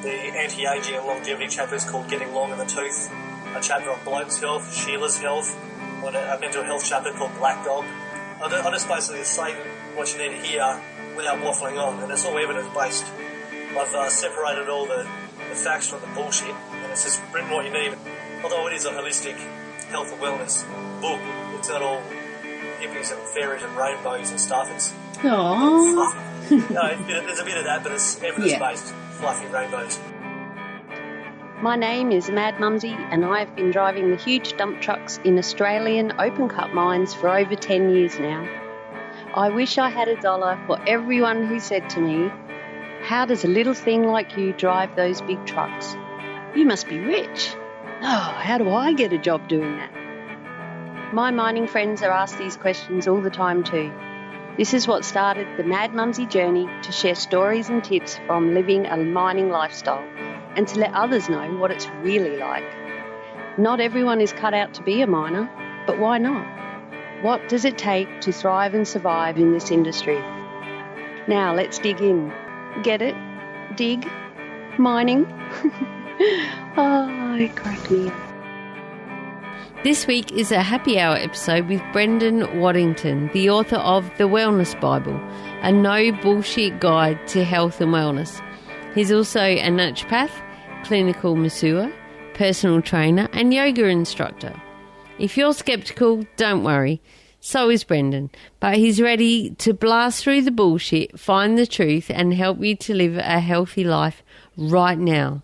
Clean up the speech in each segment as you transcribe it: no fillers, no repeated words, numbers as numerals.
the anti-aging and longevity chapter is called Getting Long in the Tooth, a chapter on blokes' health, Sheila's health, on a mental health chapter called Black Dog. I just basically say what you need to hear without waffling on, and it's all evidence-based. I've separated all the facts from the bullshit, and it's just written what you need. Although it is a holistic health and wellness book, it's not all hippies and fairies and rainbows and stuff. It's fluffy. There's a bit of that, but it's evidence-based, fluffy rainbows. My name is Mad Mumsy, and I've been driving the huge dump trucks in Australian open-cut mines for over 10 years now. I wish I had $1 for everyone who said to me, "How does a little thing like you drive those big trucks? You must be rich. Oh, how do I get a job doing that?" My mining friends are asked these questions all the time too. This is what started the Mad Mumsy journey to share stories and tips from living a mining lifestyle and to let others know what it's really like. Not everyone is cut out to be a miner, but why not? What does it take to thrive and survive in this industry? Now let's dig in. Get it? Dig? Mining? Oh, it cracked me up. This week is a happy hour episode with Brendan Waddington, the author of The Wellness Bible, a no bullshit guide to health and wellness. He's also a naturopath, clinical masseur, personal trainer and yoga instructor. If you're sceptical, don't worry. So is Brendan, but he's ready to blast through the bullshit, find the truth and help you to live a healthy life right now.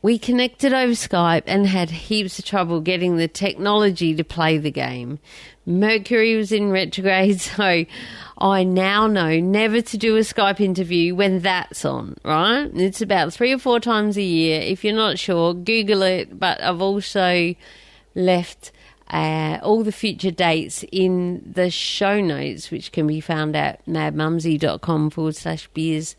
We connected over Skype and had heaps of trouble getting the technology to play the game. Mercury was in retrograde, so I now know never to do a Skype interview when that's on, right? It's about 3 or 4 times a year. If you're not sure, Google it, but I've also left all the future dates in the show notes, which can be found at madmumsy.com/beers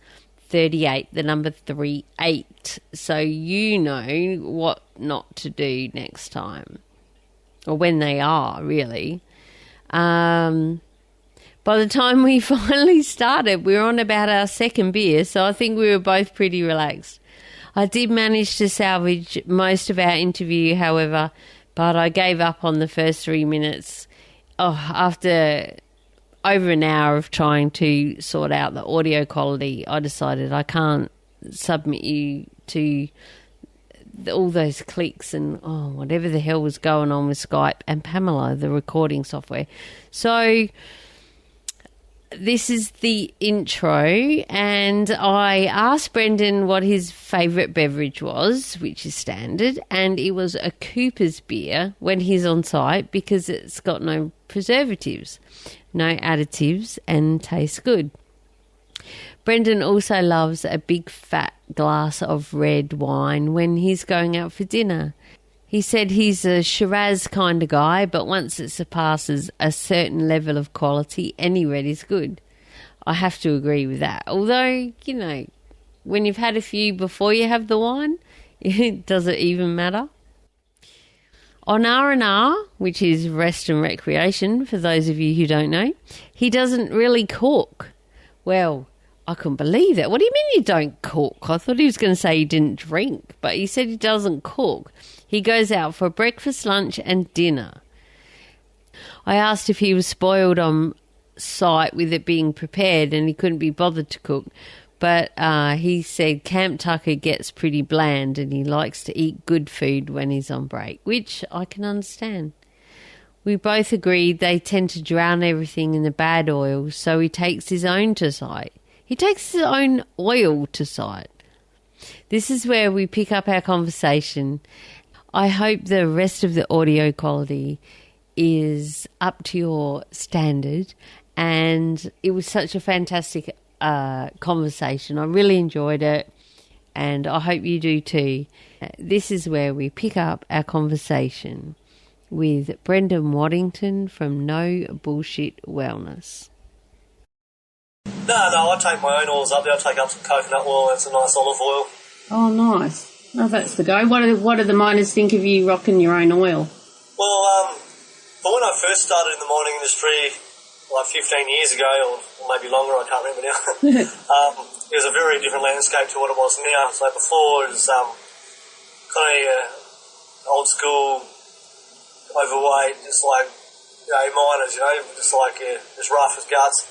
38, the number 38, so you know what not to do next time, or when they are, really. By the time we finally started, we were on about our second beer, so I think we were both pretty relaxed. I did manage to salvage most of our interview, however, but I gave up on the first 3 minutes. After over an hour of trying to sort out the audio quality, I decided I can't submit you to all those clicks and whatever the hell was going on with Skype and Pamela, the recording software. So this is the intro, and I asked Brendan what his favourite beverage was, which is standard, and it was a Cooper's beer when he's on site because it's got no preservatives, no additives, and tastes good. Brendan also loves a big fat glass of red wine when he's going out for dinner. He said he's a Shiraz kind of guy, but once it surpasses a certain level of quality, any red is good. I have to agree with that. Although, when you've had a few before you have the wine, does it even matter? On R&R, which is rest and recreation, for those of you who don't know, he doesn't really cook. Well, I couldn't believe that. What do you mean you don't cook? I thought he was going to say he didn't drink, but he said he doesn't cook. He goes out for breakfast, lunch and dinner. I asked if he was spoiled on site with it being prepared and he couldn't be bothered to cook, but he said Camp Tucker gets pretty bland and he likes to eat good food when he's on break, which I can understand. We both agreed they tend to drown everything in the bad oil, so he takes his own to site. He takes his own oil to site. This is where we pick up our conversation. I hope the rest of the audio quality is up to your standard, and it was such a fantastic conversation. I really enjoyed it, and I hope you do too. This is where we pick up our conversation with Brendan Waddington from No Bullshit Wellness. No, I take my own oils up there. I take up some coconut oil and some nice olive oil. Oh, nice. Oh, that's the go. What do the miners think of you rocking your own oil? Well, but when I first started in the mining industry like 15 years ago, or maybe longer, I can't remember now, it was a very different landscape to what it was now. So before it was kind of old school, overweight, just like, miners, just like, just rough as guts.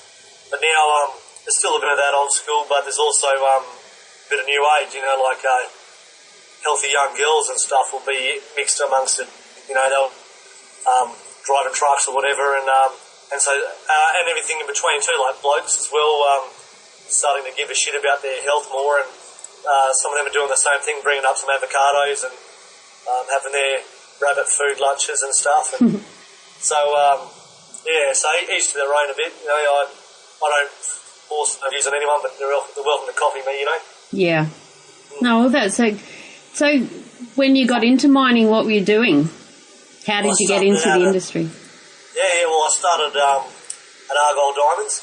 But now there's still a bit of that old school, but there's also a bit of new age, like healthy young girls and stuff will be mixed amongst it. They'll driving trucks or whatever, and so and everything in between too, like blokes as well, starting to give a shit about their health more, and some of them are doing the same thing, bringing up some avocados and having their rabbit food lunches and stuff. And so so each to their own a bit. I don't force my views on anyone, but they're welcome to copy me. Yeah. No, well, that's so. When you got into mining, what were you doing? How did you get into the industry? Well, I started at Argyle Diamonds.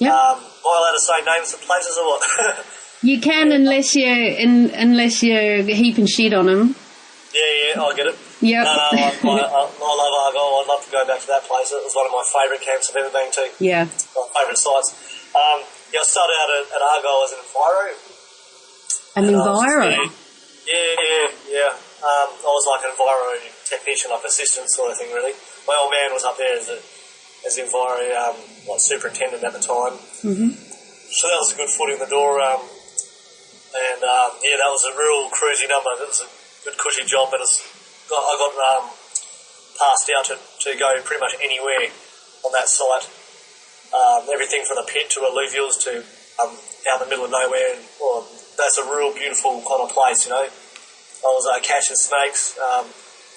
Yep. Am I allowed to say names of places or what? You can, unless you're heaping shit on them. Yeah, I get it. Yep. No, I love Argyle. I'd love to go back to that place. It was one of my favourite camps I've ever been to. Yeah. My favourite sites. I started out at Argyle as an enviro. An enviro? Yeah. I was like an enviro technician, like assistant sort of thing, really. My old man was up there as enviro, like superintendent at the time. Mm-hmm. So that was a good foot in the door. And that was a real cruisy number. It was a good cushy job, but I got passed out to go pretty much anywhere on that site. Everything from the pit to alluvials to out in the middle of nowhere. And, that's a real beautiful kind of place, I was catching snakes,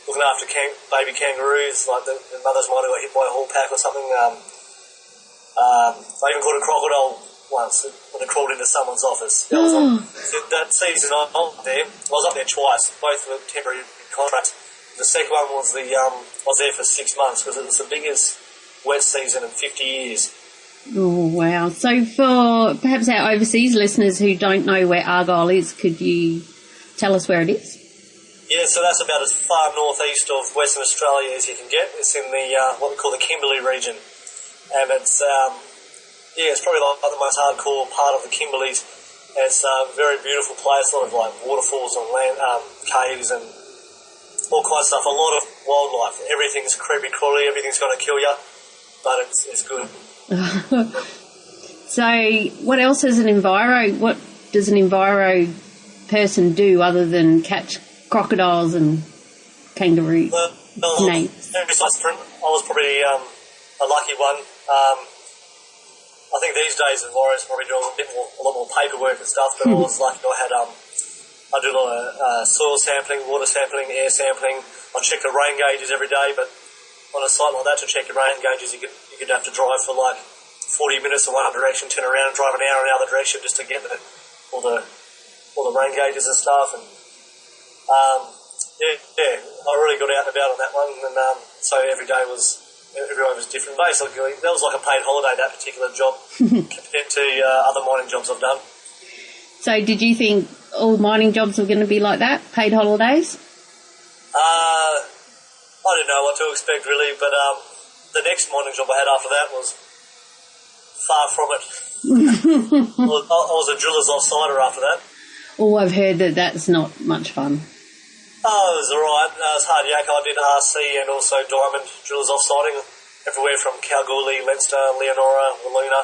looking after baby kangaroos, like the mothers might have got hit by a haul pack or something. I even caught a crocodile once when it crawled into someone's office. That season I was up there twice, both were temporary contracts. The second one was I was there for 6 months because it was the biggest wet season in 50 years. Oh, wow. So for perhaps our overseas listeners who don't know where Argyle is, could you tell us where it is? Yeah, so that's about as far northeast of Western Australia as you can get. It's in the what we call the Kimberley region. And it's it's probably like the most hardcore part of the Kimberleys. It's a very beautiful place, a lot of like waterfalls and land, caves and all kinds of stuff. A lot of wildlife. Everything's creepy crawly, everything's going to kill you, but it's good. So what else is an enviro? What does an enviro person do other than catch crocodiles and kangaroos? Besides sprint, I was probably a lucky one. I think these days enviros probably do a lot more paperwork and stuff, but I was lucky. I do a lot of soil sampling, water sampling, air sampling. I check the rain gauges every day, but on a site like that, to check your rain gauges, you could have to drive for like 40 minutes in one direction, turn around, and drive an hour in the other direction just to get all the rain gauges and stuff. And I really got out and about on that one, and so every day was different. Basically, that was like a paid holiday, that particular job, compared to other mining jobs I've done. So did you think all mining jobs were going to be like that, paid holidays? I didn't know what to expect really, but the next mining job I had after that was far from it. I was a driller's offsider after that. Oh, I've heard that's not much fun. Oh, it was alright. It was hard yak. I did RC and also diamond drillers offsiding everywhere from Kalgoorlie, Leinster, Leonora, Wiluna.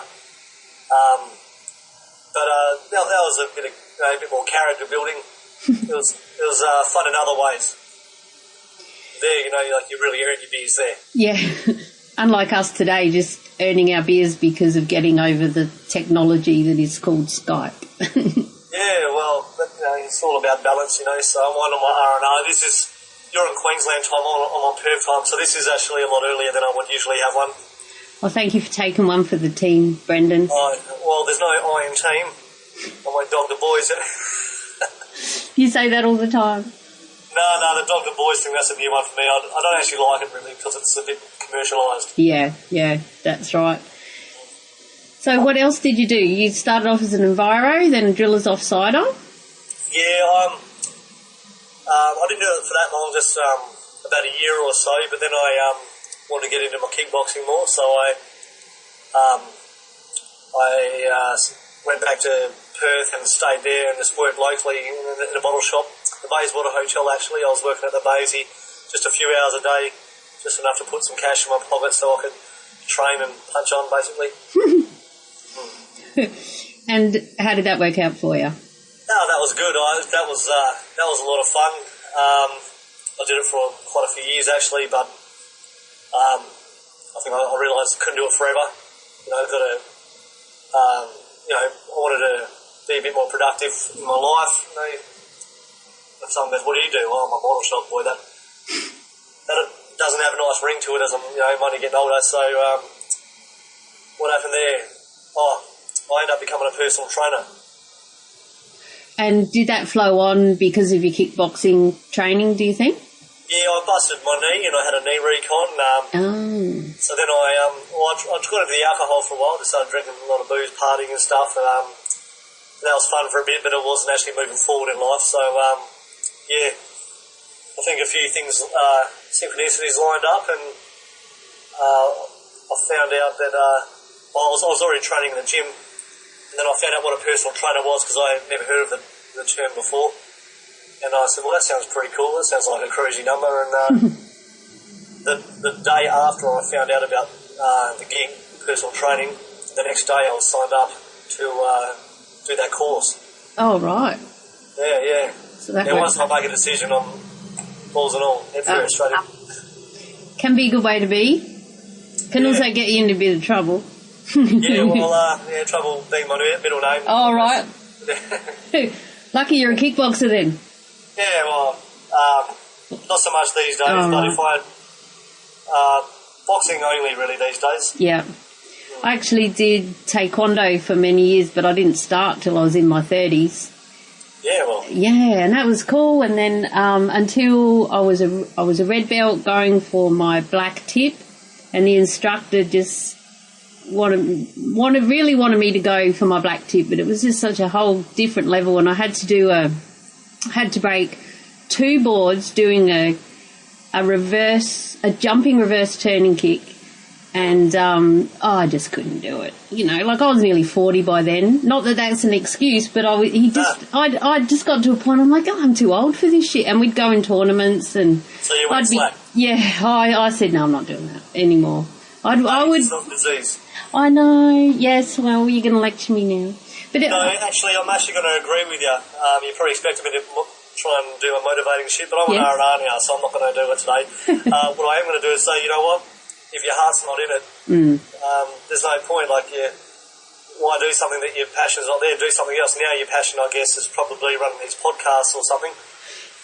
But that was a bit more character building. It was fun in other ways. There, you really earn your beers there. Yeah. Unlike us today, just earning our beers because of getting over the technology that is called Skype. Yeah, well, it's all about balance, so I'm on my R&R. You're in Queensland time, I'm on Perth time, so this is actually a lot earlier than I would usually have one. Well, thank you for taking one for the team, Brendan. Well, there's no I in team. I won't dog the boys. You say that all the time. No, the dog the boys thing, that's a new one for me. I don't actually like it really because it's a bit commercialised. Yeah, that's right. So what else did you do? You started off as an enviro, then a driller's offsider? Yeah, I didn't do it for that long, just about a year or so, but then I wanted to get into my kickboxing more, so I I went back to Perth and stayed there and just worked locally in a bottle shop, the Bayswater Hotel actually. I was working at the Baysy just a few hours a day, just enough to put some cash in my pocket so I could train and punch on basically. And how did that work out for you? No, that was good. That was a lot of fun. I did it for quite a few years actually, but I think I realised I couldn't do it forever. I wanted to be a bit more productive in my life. Someone goes, "What do you do?" "Oh, I'm a bottle shop boy." That doesn't have a nice ring to it as I'm only getting older. So what happened there? I ended up becoming a personal trainer. And did that flow on because of your kickboxing training, do you think? Yeah, I busted my knee and I had a knee recon. So then I got into the alcohol for a while. Just started drinking a lot of booze, partying and stuff. That was fun for a bit, but it wasn't actually moving forward in life. So, I think a few things, synchronicities lined up, and I found out that I was already training in the gym, and then I found out what a personal trainer was because I had never heard of the term before. And I said, well, that sounds pretty cool. That sounds like a crazy number. And the day after I found out about the gig, personal training, the next day I was signed up to do that course. Oh, right. Yeah. So that once I make a decision, I'm balls and all. Head through straight in. Can be a good way to be. Can also get you into a bit of trouble. Trouble being my middle name. Oh, right. Lucky you're a kickboxer then. Yeah, well, not so much these days, but if I boxing only really these days. Yeah. I actually did taekwondo for many years, but I didn't start till I was in my 30s. Yeah, well. Yeah, and that was cool. And then until I was a red belt going for my black tip, and the instructor just wanted me to go for my black tip, but it was just such a whole different level, and I had to break 2 boards doing a jumping reverse turning kick, and I just couldn't do it. I was nearly 40 by then. Not that that's an excuse, but I just got to a point. I'm like, I'm too old for this shit. And we'd go in tournaments, and so you went slack. Yeah, I said no, I'm not doing that anymore. I would. It's not disease. I know. Yes. Well, you're going to lecture me now. But no, actually, I'm actually going to agree with you. You probably expect me to try and do my motivating shit, but I'm an R&R now, so I'm not going to do it today. What I am going to do is say, you know what? If your heart's not in it, there's no point. Why do something that your passion's not there? Do something else. Now your passion, I guess, is probably running these podcasts or something.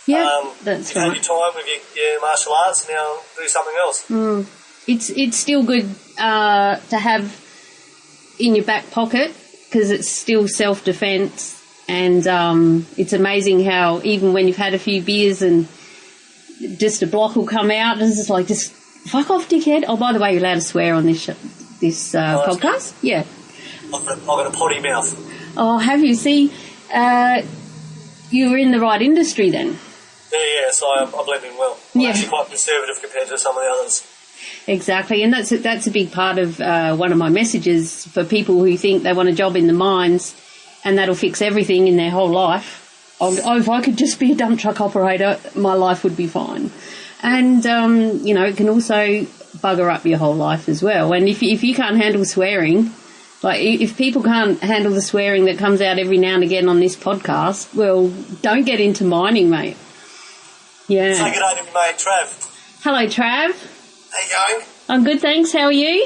Yeah, that's right. You've had your time with your martial arts, now do something else. It's still good to have in your back pocket because it's still self-defense, and it's amazing how even when you've had a few beers and just a block will come out, and it's just like, just fuck off, dickhead. Oh, by the way, you're allowed to swear on this podcast? Yeah. I've got a potty mouth. Oh, have you? See, you were in the right industry then. Yeah, so I blend in well. I'm actually quite conservative compared to some of the others. Exactly, and that's a big part of one of my messages for people who think they want a job in the mines and that'll fix everything in their whole life. If I could just be a dump truck operator, my life would be fine. And, it can also bugger up your whole life as well. And if you can't handle swearing, if people can't handle the swearing that comes out every now and again on this podcast, well, don't get into mining, mate. Yeah. Say good day to my mate, Trav. Hello, Trav. How you going? I'm good, thanks. How are you?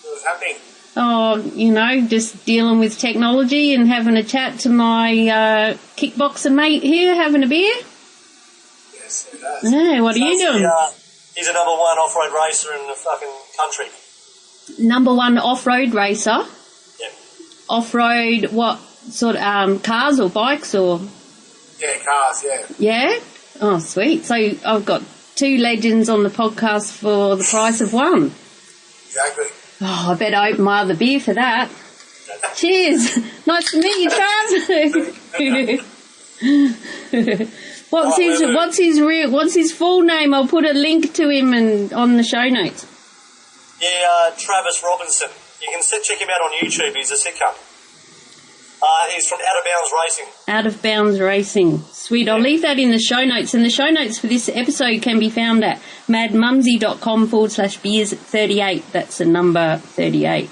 What's happening? Oh, just dealing with technology and having a chat to my kickboxer mate here, having a beer. Yes, it does. Yeah, what are you doing? He's a number 1 off-road racer in the fucking country. Number 1 off-road racer? Yeah. Off-road, what sort of cars or bikes or? Yeah, cars, yeah. Yeah? Oh, sweet. So I've got 2 legends on the podcast for the price of 1. Exactly. Oh, I bet I open my other beer for that. Cheers. Nice to meet you, Trav. What's his full name? I'll put a link to him on the show notes. Yeah, Travis Robinson. You can check him out on YouTube. He's a sitcom. He's from Out of Bounds Racing. Out of Bounds Racing. Sweet. I'll leave that in the show notes. And the show notes for this episode can be found at madmumsy.com/beers38. That's the number 38. It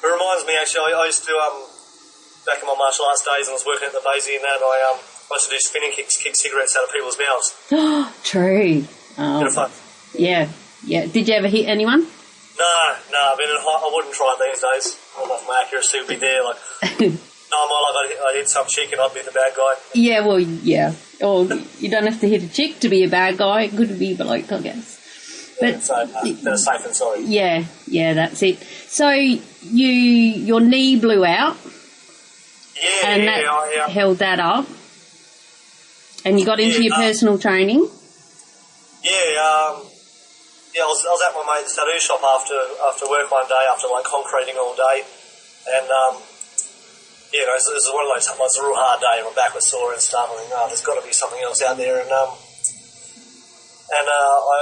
reminds me, actually, I used to, back in my martial arts days, and I was working at the Basie and that, I used to do spinning kicks, kick cigarettes out of people's mouths. True. Oh. Bit of fun. Yeah. Did you ever hit anyone? No, I mean, I wouldn't try it these days. I don't know if my accuracy would be there. Like, no, I'd hit some chick and I'd be the bad guy. Yeah, well, yeah. Or you don't have to hit a chick to be a bad guy. It could be a bloke, I guess. But yeah, so, better safe than sorry. Yeah, that's it. So your knee blew out. And that held that up. And you got into your personal training. I was at my mate's tattoo shop after work one day, after like concreting all day, and it was one of those. It was a real hard day. My back was sore and stuff. I think, there's got to be something else out there. And I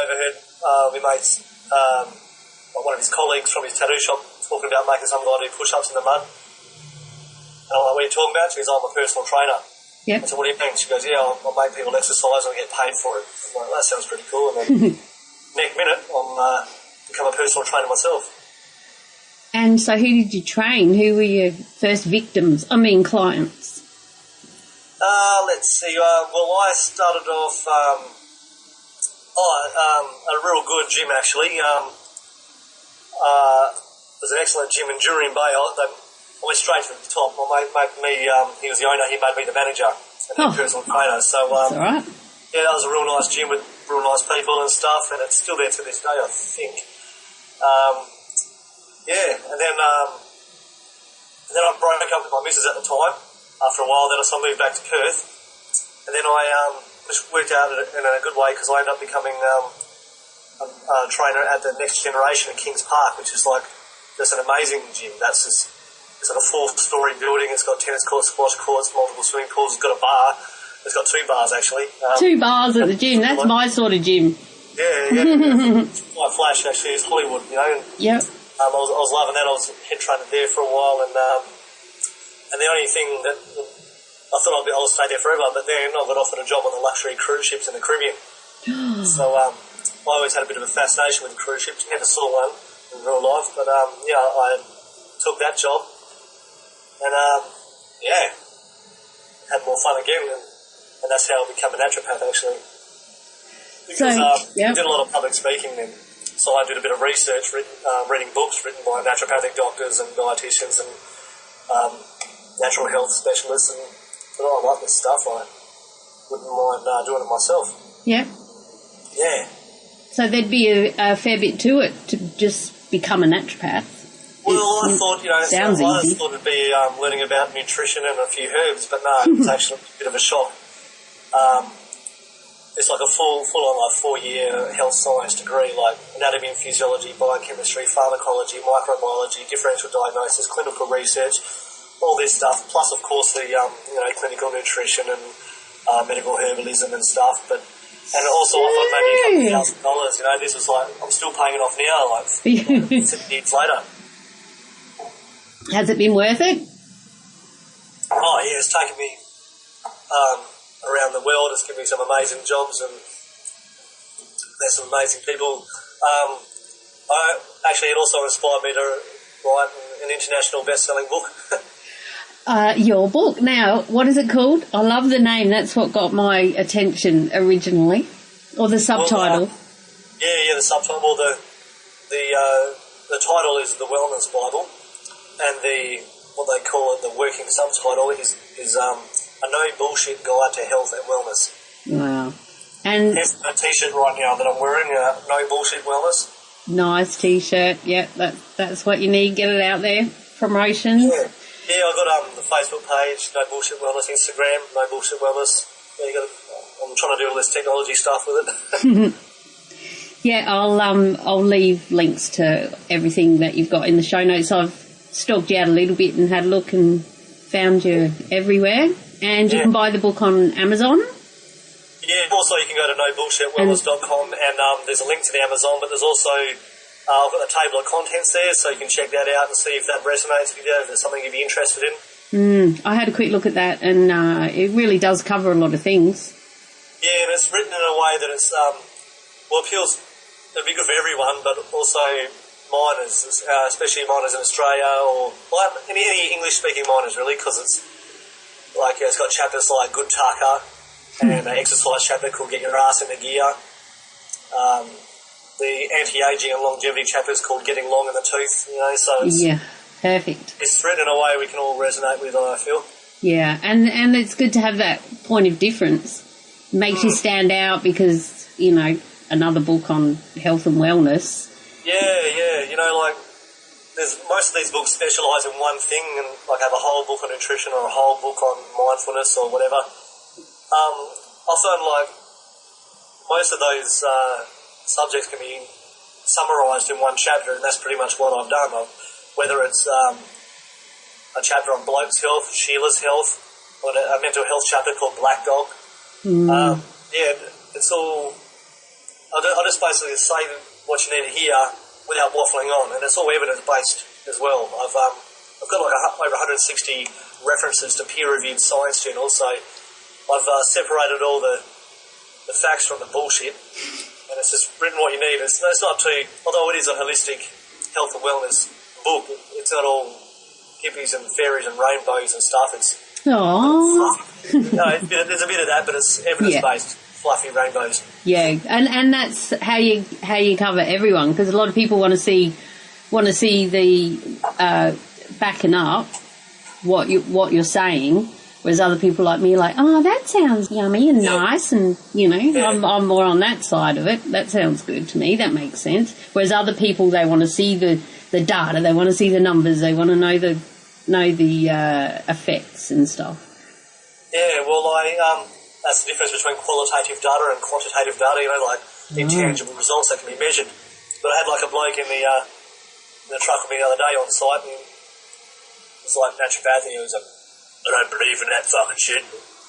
overheard my mate's one of his colleagues from his tattoo shop talking about making some guy do push-ups in the mud. And I'm like, what are you talking about? She goes, I'm a personal trainer. Yep. I said, what do you mean? She goes, I'll make people exercise and I get paid for it. I'm like, that sounds pretty cool. And then next minute, I'm become a personal trainer myself. And so who did you train? Who were your first victims? Clients? Let's see. Well, I started off a real good gym, actually. There's an excellent gym in Jurien Bay. I went straight to the top. My mate made me, he was the owner, he made me the manager and the personal trainer. So, that's all right. Yeah, that was a real nice gym with real nice people and stuff, and it's still there to this day, I think. And then I broke up with my missus at the time. After a while, then I moved back to Perth, and then I just worked out in a good way because I ended up becoming a trainer at the Next Generation at Kings Park, which is like just an amazing gym. It's like a 4-story building. It's got tennis courts, squash courts, multiple swimming pools. It's got a bar. It's got 2 bars, actually. 2 bars at the gym. That's my sort of gym. Yeah. It's quite flash, actually. It's Hollywood, you know. Yep. I was loving that. I was head trainer there for a while, and the only thing that I thought I'll stay there forever, but then I got offered a job on the luxury cruise ships in the Caribbean. So I always had a bit of a fascination with the cruise ships. Never saw one in real life, but I took that job, and had more fun again, and that's how I became a naturopath, actually. Because I did a lot of public speaking then. So I did a bit of research, reading books written by naturopathic doctors and dietitians and natural health specialists, and I like this stuff. I wouldn't mind doing it myself. Yeah. Yeah. So there'd be a fair bit to it to just become a naturopath. Well, I thought, I just thought it'd be learning about nutrition and a few herbs, but no, it's actually a bit of a shock. It's like a full-on 4-year health science degree, like anatomy and physiology, biochemistry, pharmacology, microbiology, differential diagnosis, clinical research, all this stuff. Plus, of course, the clinical nutrition and medical herbalism and stuff. And also, I thought maybe $1,000. This was like I'm still paying it off now, like 7 years later. Has it been worth it? Oh yeah, it's taken me around the world. It's given me some amazing jobs, and there's some amazing people. It also inspired me to write an international best-selling book. Your book. Now, what is it called? I love the name. That's what got my attention originally. Or the subtitle. The subtitle. Well, the title is The Wellness Bible, and what they call it, the working subtitle is A No Bullshit Guide to Health and Wellness. Wow. And here's a T-shirt right now that I'm wearing, No Bullshit Wellness. Nice T-shirt. Yep, that's what you need. Get it out there. Promotions. Yeah, I've got the Facebook page, No Bullshit Wellness, Instagram, No Bullshit Wellness. Yeah, I'm trying to do all this technology stuff with it. Yeah, I'll leave links to everything that you've got in the show notes. I've stalked you out a little bit and had a look and found you everywhere. And you can buy the book on Amazon. Yeah, also you can go to nobullshitwellness.com and there's a link to the Amazon, but there's also I've got the table of contents there, so you can check that out and see if that resonates with you, if there's something you'd be interested in. I had a quick look at that, and it really does cover a lot of things. Yeah, and it's written in a way that it's, appeals, it'd be good for everyone, but also miners, especially miners in Australia, or any English-speaking miners, really, because it's like, it's got chapters like Good Taka, and an exercise chapter called Get Your Ass in the Gear. The anti-aging and longevity chapter is called Getting Long in the Tooth, so it's... Yeah, perfect. It's written in a way we can all resonate with, I feel. Yeah, and it's good to have that point of difference. Makes you stand out because, another book on health and wellness. Yeah, there's most of these books specialise in one thing and have a whole book on nutrition or a whole book on mindfulness or whatever. Often most of those subjects can be summarised in one chapter, and that's pretty much what I've done. Whether it's a chapter on bloke's health, Sheila's health, or a mental health chapter called Black Dog. It's all... I just basically say what you need to hear without waffling on, and it's all evidence-based as well. I've got over 160 references to peer-reviewed science journals, so I've separated all the facts from the bullshit, and it's just written what you need. It's not too... Although it is a holistic health and wellness book, it's not all hippies and fairies and rainbows and stuff. It's fluffy. There's a bit of that, but it's evidence-based. Fluffy rainbows. Yeah, and that's how you cover everyone, because a lot of people want to see the backing up what you're saying, whereas other people like me are like, oh, that sounds yummy and nice, and I'm more on that side of it. That sounds good to me. That makes sense. Whereas other people, they want to see the data, they want to see the numbers, they want to know the effects and stuff. Yeah, well, that's the difference between qualitative data and quantitative data, intangible results that can be measured. But I had a bloke in the truck with me the other day on site, and it was naturopathy. He was like, I don't believe in that fucking shit.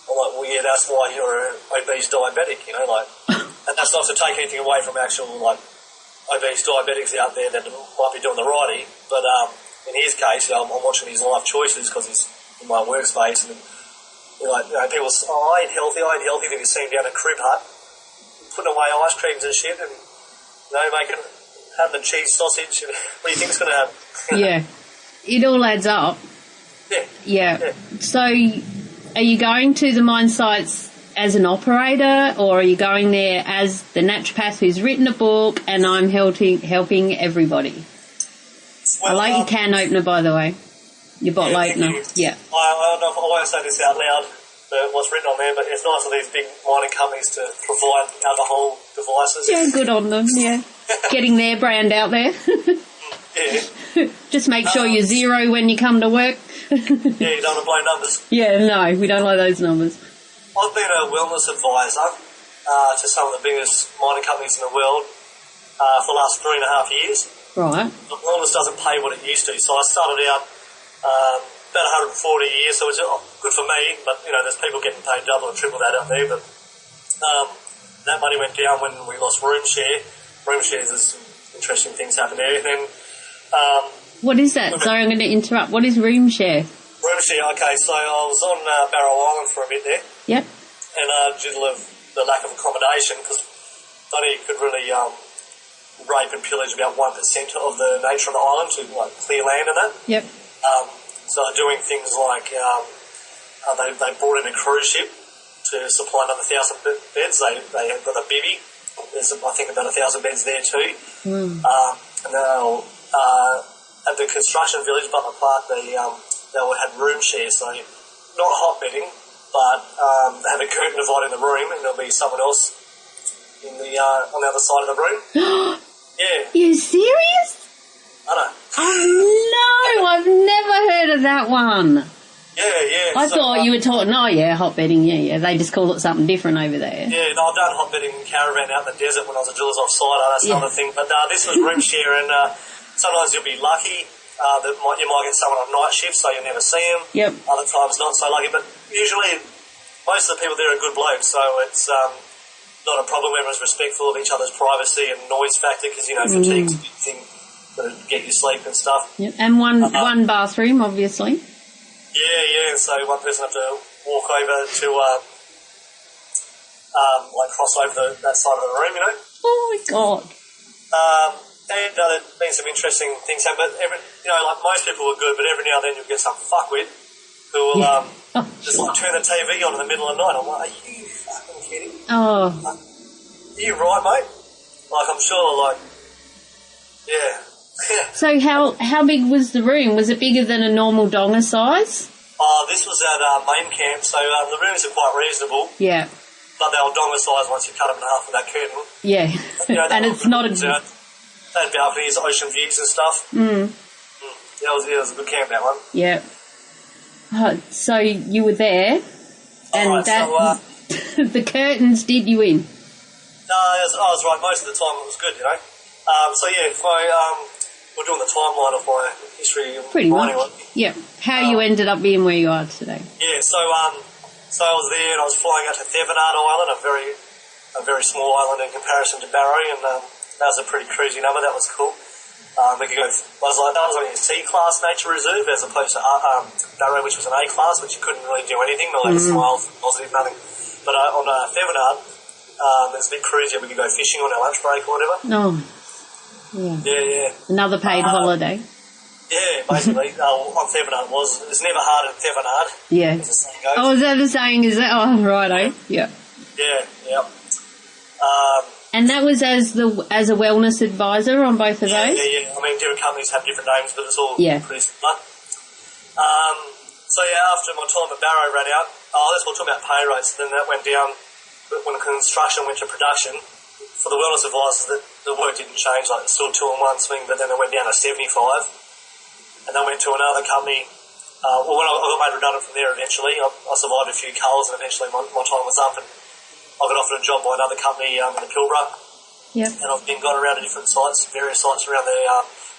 I'm like, well, yeah, that's why you're an obese diabetic, and that's not to take anything away from actual, obese diabetics out there that might be doing the righty. But in his case, I'm watching his life choices because he's in my workspace, and people say, I ain't healthy, then you see him down a crib hut, putting away ice creams and shit, and, making, having the cheese sausage, and what do you think is going to happen? Yeah. It all adds up. Yeah. So, are you going to the mine sites as an operator, or are you going there as the naturopath who's written a book and I'm helping everybody? Well, I like your can opener, by the way. Your bottle opener. Yeah. I won't say this out loud, what's written on there, but it's nice of these big mining companies to provide alcohol devices. Yeah, good on them, yeah. Getting their brand out there. Yeah. Just make sure you're zero when you come to work. Yeah, you don't want to blow numbers. Yeah, no, we don't like those numbers. I've been a wellness advisor to some of the biggest mining companies in the world for the last 3.5 years. Right. But wellness doesn't pay what it used to, so I started out about 140 a year, so it's good for me, but, there's people getting paid double and triple that out there, but that money went down when we lost room share. Room shares, there's some interesting things happen there, and then... what is that? Sorry, I'm going to interrupt. What is room share? Room share, okay, so I was on Barrow Island for a bit there. Yep. And due to the lack of accommodation, because you could really rape and pillage about 1% of the nature of the island to clear land and that. Yep. So doing things like they brought in a cruise ship to supply another 1,000 beds. They have got a bivvy. There's I think about 1,000 beds there too. And they'll at the construction village, Butler Park, they had room share, so not hot bedding, but they have a curtain dividing the room, and there'll be someone else in the on the other side of the room. Yeah. You serious? I know. Oh, no, I've never heard of that one. Yeah. I thought you were talking, hot bedding, yeah. They just call it something different over there. Yeah, no, I've done hot bedding caravan out in the desert when I was a driller's offside. That's another thing. But this was room share, and sometimes you'll be lucky that you might get someone on night shift, so you'll never see them. Yep. Other times not so lucky. But usually, most of the people there are good blokes, so it's not a problem. Everyone's respectful of each other's privacy and noise factor because, fatigue's a big thing to get you sleep and stuff. Yep. And one bathroom, obviously. Yeah. So one person had to walk over to, cross over that side of the room, Oh, my God. And there's been some interesting things happen, but like most people are good, but every now and then you'll get some fuckwit who will just turn the TV on in the middle of the night. I'm like, are you fucking kidding? Oh. Are you right, mate? Like, I'm sure, yeah. So how big was the room? Was it bigger than a normal donga size? This was at main camp, so the rooms are quite reasonable. Yeah. But they were donga size once you cut them in half with that curtain. Yeah. And it's not a... They had balconies, ocean views and stuff. Mm. Yeah, it was a good camp, that one. Yeah. So you were there, and the curtains did you in? No, I was right. Most of the time it was good, if we're doing the timeline of my history. Pretty much. Yeah. How you ended up being where you are today. Yeah, so I was there and I was flying out to Thevenard Island, a very small island in comparison to Barrow, and that was a pretty cruisy number. That was cool. That was only a C-class nature reserve as opposed to Barrow, which was an A-class, which you couldn't really do anything, not like smile, positive, nothing. But on Thevenard, it's a bit cruisy. We could go fishing on our lunch break or whatever. Oh, yeah. Yeah. Another paid holiday. Yeah, basically. On Thevenard it's never hard at Thevenard. Yeah. As the saying goes. Oh, is that the saying? Is that? Oh, righto. Yeah. Yeah. And that was as a wellness advisor on both of those? Yeah. I mean, different companies have different names, but it's all pretty similar. After my time at Barrow ran out, that's what we're talking about pay rates. Then that went down when construction went to production. For the wellness advisors, the work didn't change. Like, it's still 2 on 1 swing, but then it went down to 75. And then went to another company. When I got made redundant from there eventually, I survived a few culls, and eventually my time was up, and I got offered a job by another company in the Pilbara. Yep. And I've been gone around to different sites, various sites around the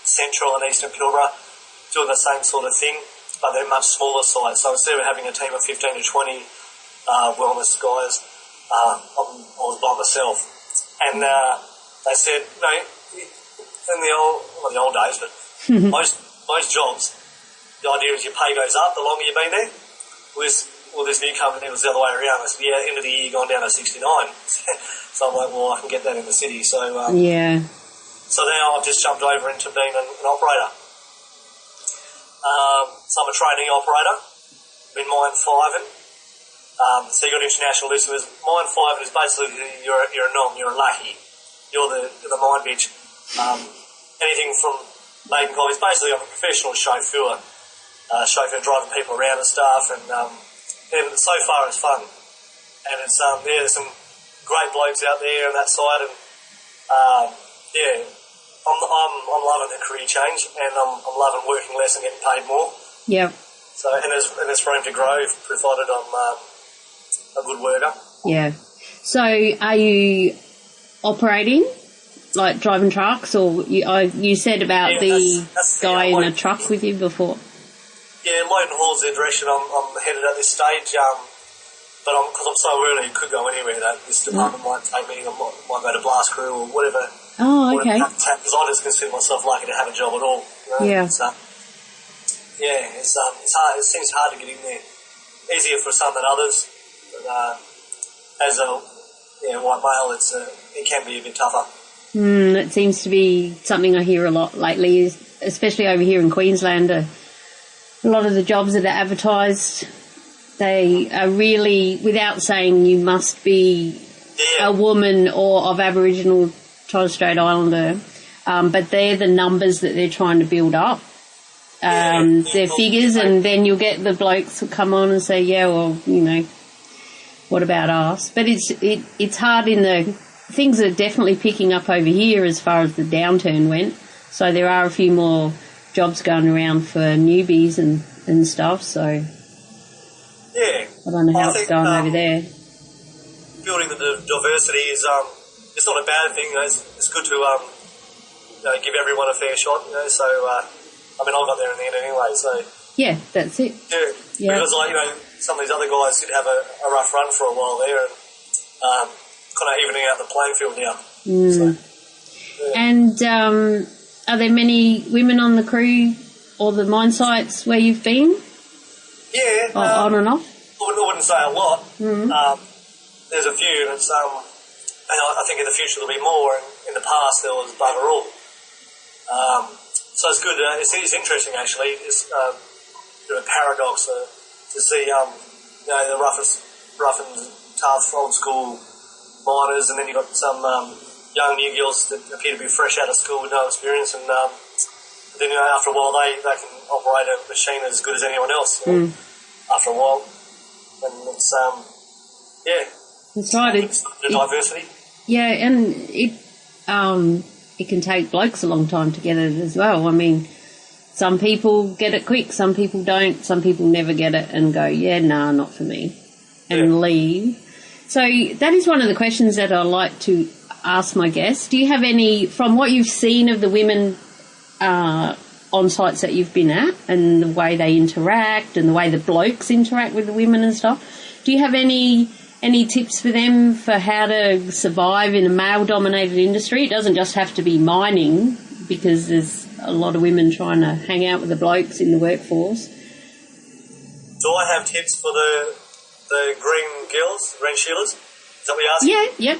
central and eastern Pilbara, doing the same sort of thing, but they're much smaller sites. So instead of having a team of 15 to 20 wellness guys, I was by myself. And they said, in the old days, but most jobs, the idea is your pay goes up the longer you've been there. This new company was the other way around. I said, end of the year gone down to 69. So I'm like, well, I can get that in the city. So So now I've just jumped over into being an operator. So I'm a trainee operator. Been mine 5ing. So you've got international listeners. Mine 5 is basically you're a nom, you're a lucky. You're the mine bitch. Anything from maiden coal is basically I'm a professional chauffeur driving people around and stuff, and so far it's fun. And it's there's some great blokes out there on that side, and I'm loving the career change, and I'm loving working less and getting paid more. Yeah. So and there's room to grow provided I'm a good worker. Yeah. So are you operating, like driving trucks, or you said about that's guy in a truck with you before? Yeah, load and haul's the direction I'm headed at this stage. But because I'm so early, it could go anywhere. This department might take me. I might go to blast crew or whatever. Oh, okay. Because I just consider myself lucky to have a job at all. Yeah. It's hard. It seems hard to get in there. Easier for some than others. But as a white male, it can be a bit tougher. It seems to be something I hear a lot lately, especially over here in Queensland. A lot of the jobs that are advertised, they are really, without saying you must be a woman or of Aboriginal Torres Strait Islander, but they're the numbers that they're trying to build up. They're figures, and then you'll get the blokes who come on and say, what about us? But it's hard things are definitely picking up over here as far as the downturn went. So there are a few more jobs going around for newbies and stuff. So I don't know how it's going over there. Building the diversity is it's not a bad thing. It's good to give everyone a fair shot. So I got there in the end anyway. So yeah, that's it. Yeah. Because some of these other guys did have a rough run for a while there, and kind of evening out the playing field now. So, yeah. And are there many women on the crew or the mine sites where you've been? Yeah. On and off? I wouldn't say a lot. There's a few, and it's, and I think in the future there'll be more. And in the past there was bugger all. So it's good. It's interesting actually. It's a bit of a paradox to see the rough and tough old school miners, and then you've got some young new girls that appear to be fresh out of school with no experience, and then after a while they can operate a machine as good as anyone else. After a while, and it's that's right. It's diversity. Yeah, and it can take blokes a long time to get it as well. I mean, some people get it quick, some people don't, some people never get it and go, nah, not for me, and leave. So that is one of the questions that I like to ask my guests. Do you have any, from what you've seen of the women on sites that you've been at and the way they interact and the way the blokes interact with the women and stuff, do you have any tips for them for how to survive in a male-dominated industry? It doesn't just have to be mining, because there's a lot of women trying to hang out with the blokes in the workforce. Do I have tips for the green girls, green Sheilas? Is that what you're asking? Yeah.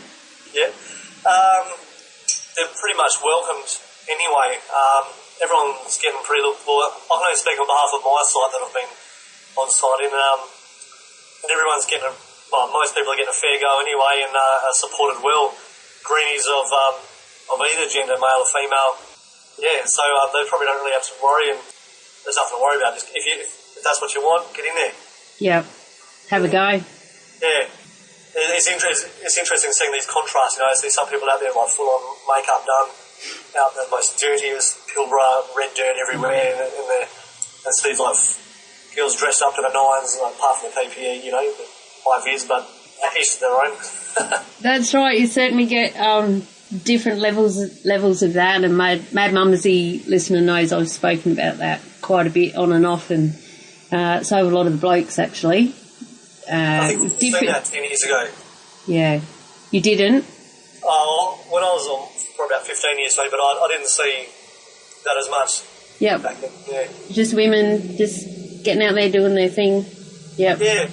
They're pretty much welcomed anyway. Everyone's getting pretty well. I can only speak on behalf of my site that I've been on site in, and everyone's getting most people are getting a fair go anyway, and are supported well. Greenies of either gender, male or female. Yeah, so they probably don't really have to worry, and there's nothing to worry about. Just if that's what you want, get in there. Yeah, have a go. Yeah. It's interesting seeing these contrasts, I see some people out there like full on makeup done, out the most dirtiest Pilbara, red dirt everywhere, and see these like girls dressed up to the nines, like apart from the PPE, high vis, but each to their own. That's right, you certainly get different levels of that, and Mad Mumsy listener knows I've spoken about that quite a bit on and off, and so have a lot of the blokes actually. I think we've seen that 10 years ago. Yeah. You didn't? When I was on for about 15 years maybe, but I didn't see that as much. Yep. Back then, yeah. Just women just getting out there doing their thing. Yep. Yeah,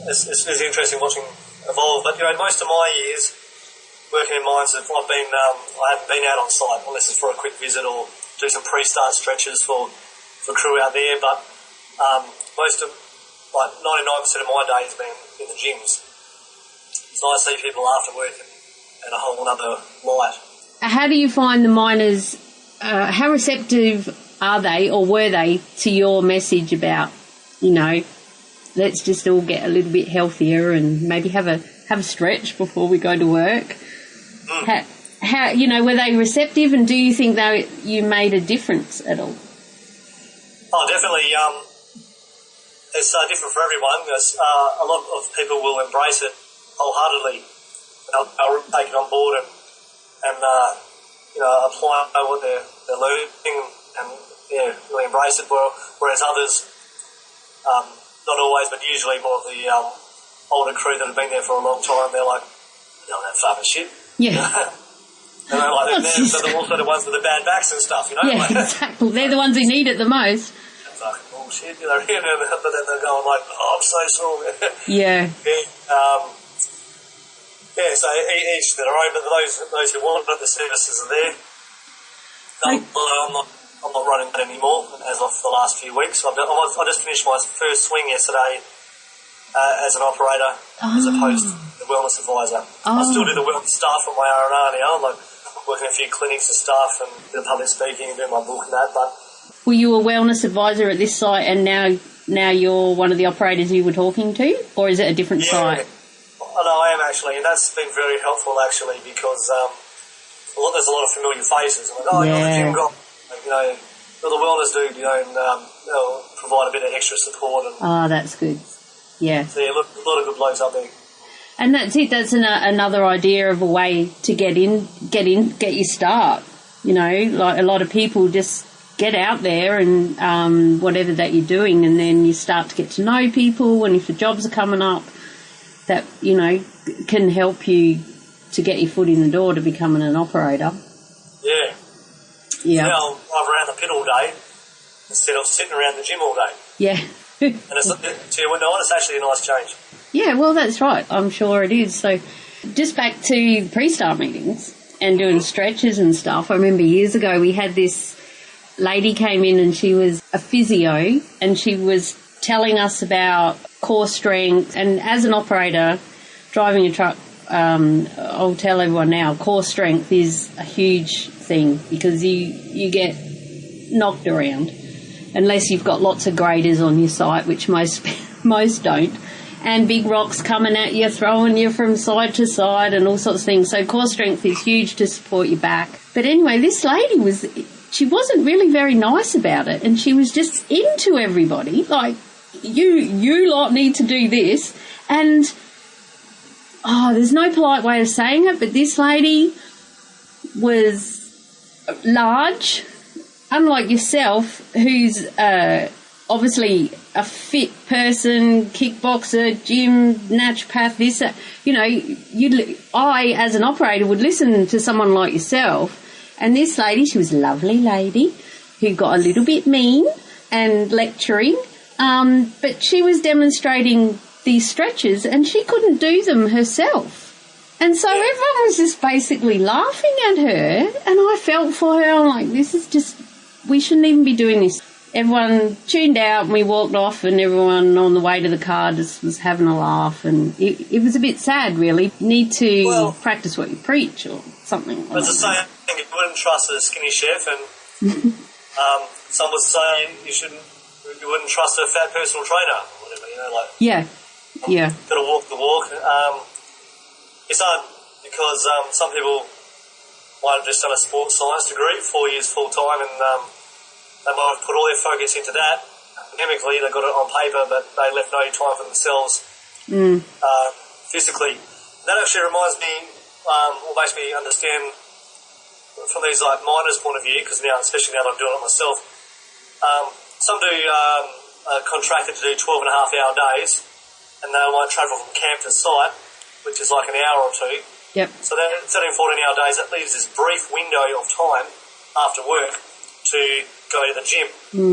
it's interesting watching evolve. But, most of my years working in mines, I haven't been out on site unless it's for a quick visit or do some pre-start stretches for crew out there. But most of, 99% of my day has been in the gyms. So I see people after work in a whole other light. How do you find the miners, how receptive are they or were they to your message about, let's just all get a little bit healthier and maybe have a stretch before we go to work? How were they receptive, and do you think you made a difference at all? Oh, definitely. It's different for everyone. A lot of people will embrace it wholeheartedly. They'll take it on board and apply what they're learning and really embrace it. Whereas others, not always, but usually more of the older crew that have been there for a long time, they're like, that fucking shit. Yeah. And they're also the ones with the bad backs and stuff, Yeah, exactly. They're the ones who need it the most. Fucking bullshit, but then they're going like, I'm so sore. Yeah. So each their own, but those who want it, the services are there. I'm not running it anymore as of the last few weeks. I just finished my first swing yesterday as an operator, as opposed to the wellness advisor. I still do the wellness stuff at my R&R now. I'm like working a few clinics and stuff and doing public speaking and doing my book and that. But were you a wellness advisor at this site, and now you're one of the operators you were talking to, or is it a different site? No, I am actually, and that's been very helpful actually, because there's a lot of familiar faces. I'm like, you're the gym guy, you're the wellness dude, and they'll provide a bit of extra support. And, that's good. Yeah. So yeah, look, a lot of good blokes up there. And that's it. That's another idea of a way to get your start. Like a lot of people just get out there and whatever that you're doing, and then you start to get to know people, and if the jobs are coming up that, can help you to get your foot in the door to becoming an operator. Yeah. Yeah. Now I'm around the pit all day instead of sitting around the gym all day. Yeah. And to your window on, it's actually a nice change. Yeah, well, that's right. I'm sure it is. So just back to pre-start meetings and doing stretches and stuff. I remember years ago we had this lady came in and she was a physio and she was telling us about core strength. And as an operator driving a truck, I'll tell everyone now, core strength is a huge thing because you get knocked around unless you've got lots of graders on your site, which most don't, and big rocks coming at you, throwing you from side to side and all sorts of things. So core strength is huge to support your back. But anyway, this lady she wasn't really very nice about it, and she was just into everybody, like, you lot need to do this. And, there's no polite way of saying it, but this lady was large, unlike yourself, who's obviously a fit person, kickboxer, gym, naturopath, this, I, as an operator, would listen to someone like yourself. And this lady, she was a lovely lady who got a little bit mean and lecturing, but she was demonstrating these stretches and she couldn't do them herself. And so everyone was just basically laughing at her, and I felt for her. I'm like, this is just, we shouldn't even be doing this. Everyone tuned out and we walked off, and everyone on the way to the car just was having a laugh, and it was a bit sad, really. You need to practice what you preach or something. As I say, I think you wouldn't trust a skinny chef, and some would say you wouldn't trust a fat personal trainer or whatever, Yeah. Got to walk the walk. It's hard because some people might have just done a sports science degree, 4 years full time, and they might have put all their focus into that. Academically, they got it on paper, but they left no time for themselves physically. That actually reminds me, or makes me understand from these miners' point of view, because now, especially now that I'm doing it myself, some do contracted to do 12.5-hour days, and they might travel from camp to site, which is like an hour or two. Yep. So then 13, 14-hour days, that leaves this brief window of time after work to go to the gym.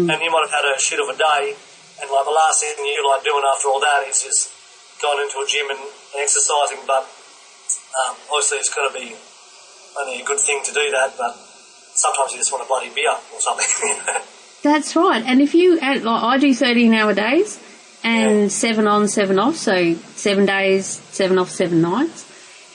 And you might have had a shit of a day, and the last thing you're doing after all that is just going into a gym and exercising. But obviously it's got to be only a good thing to do that, but sometimes you just want a bloody beer or something. That's right. And if you add, I do 13-hour days and 7 on, 7 off, so 7 days, 7 off, 7 nights.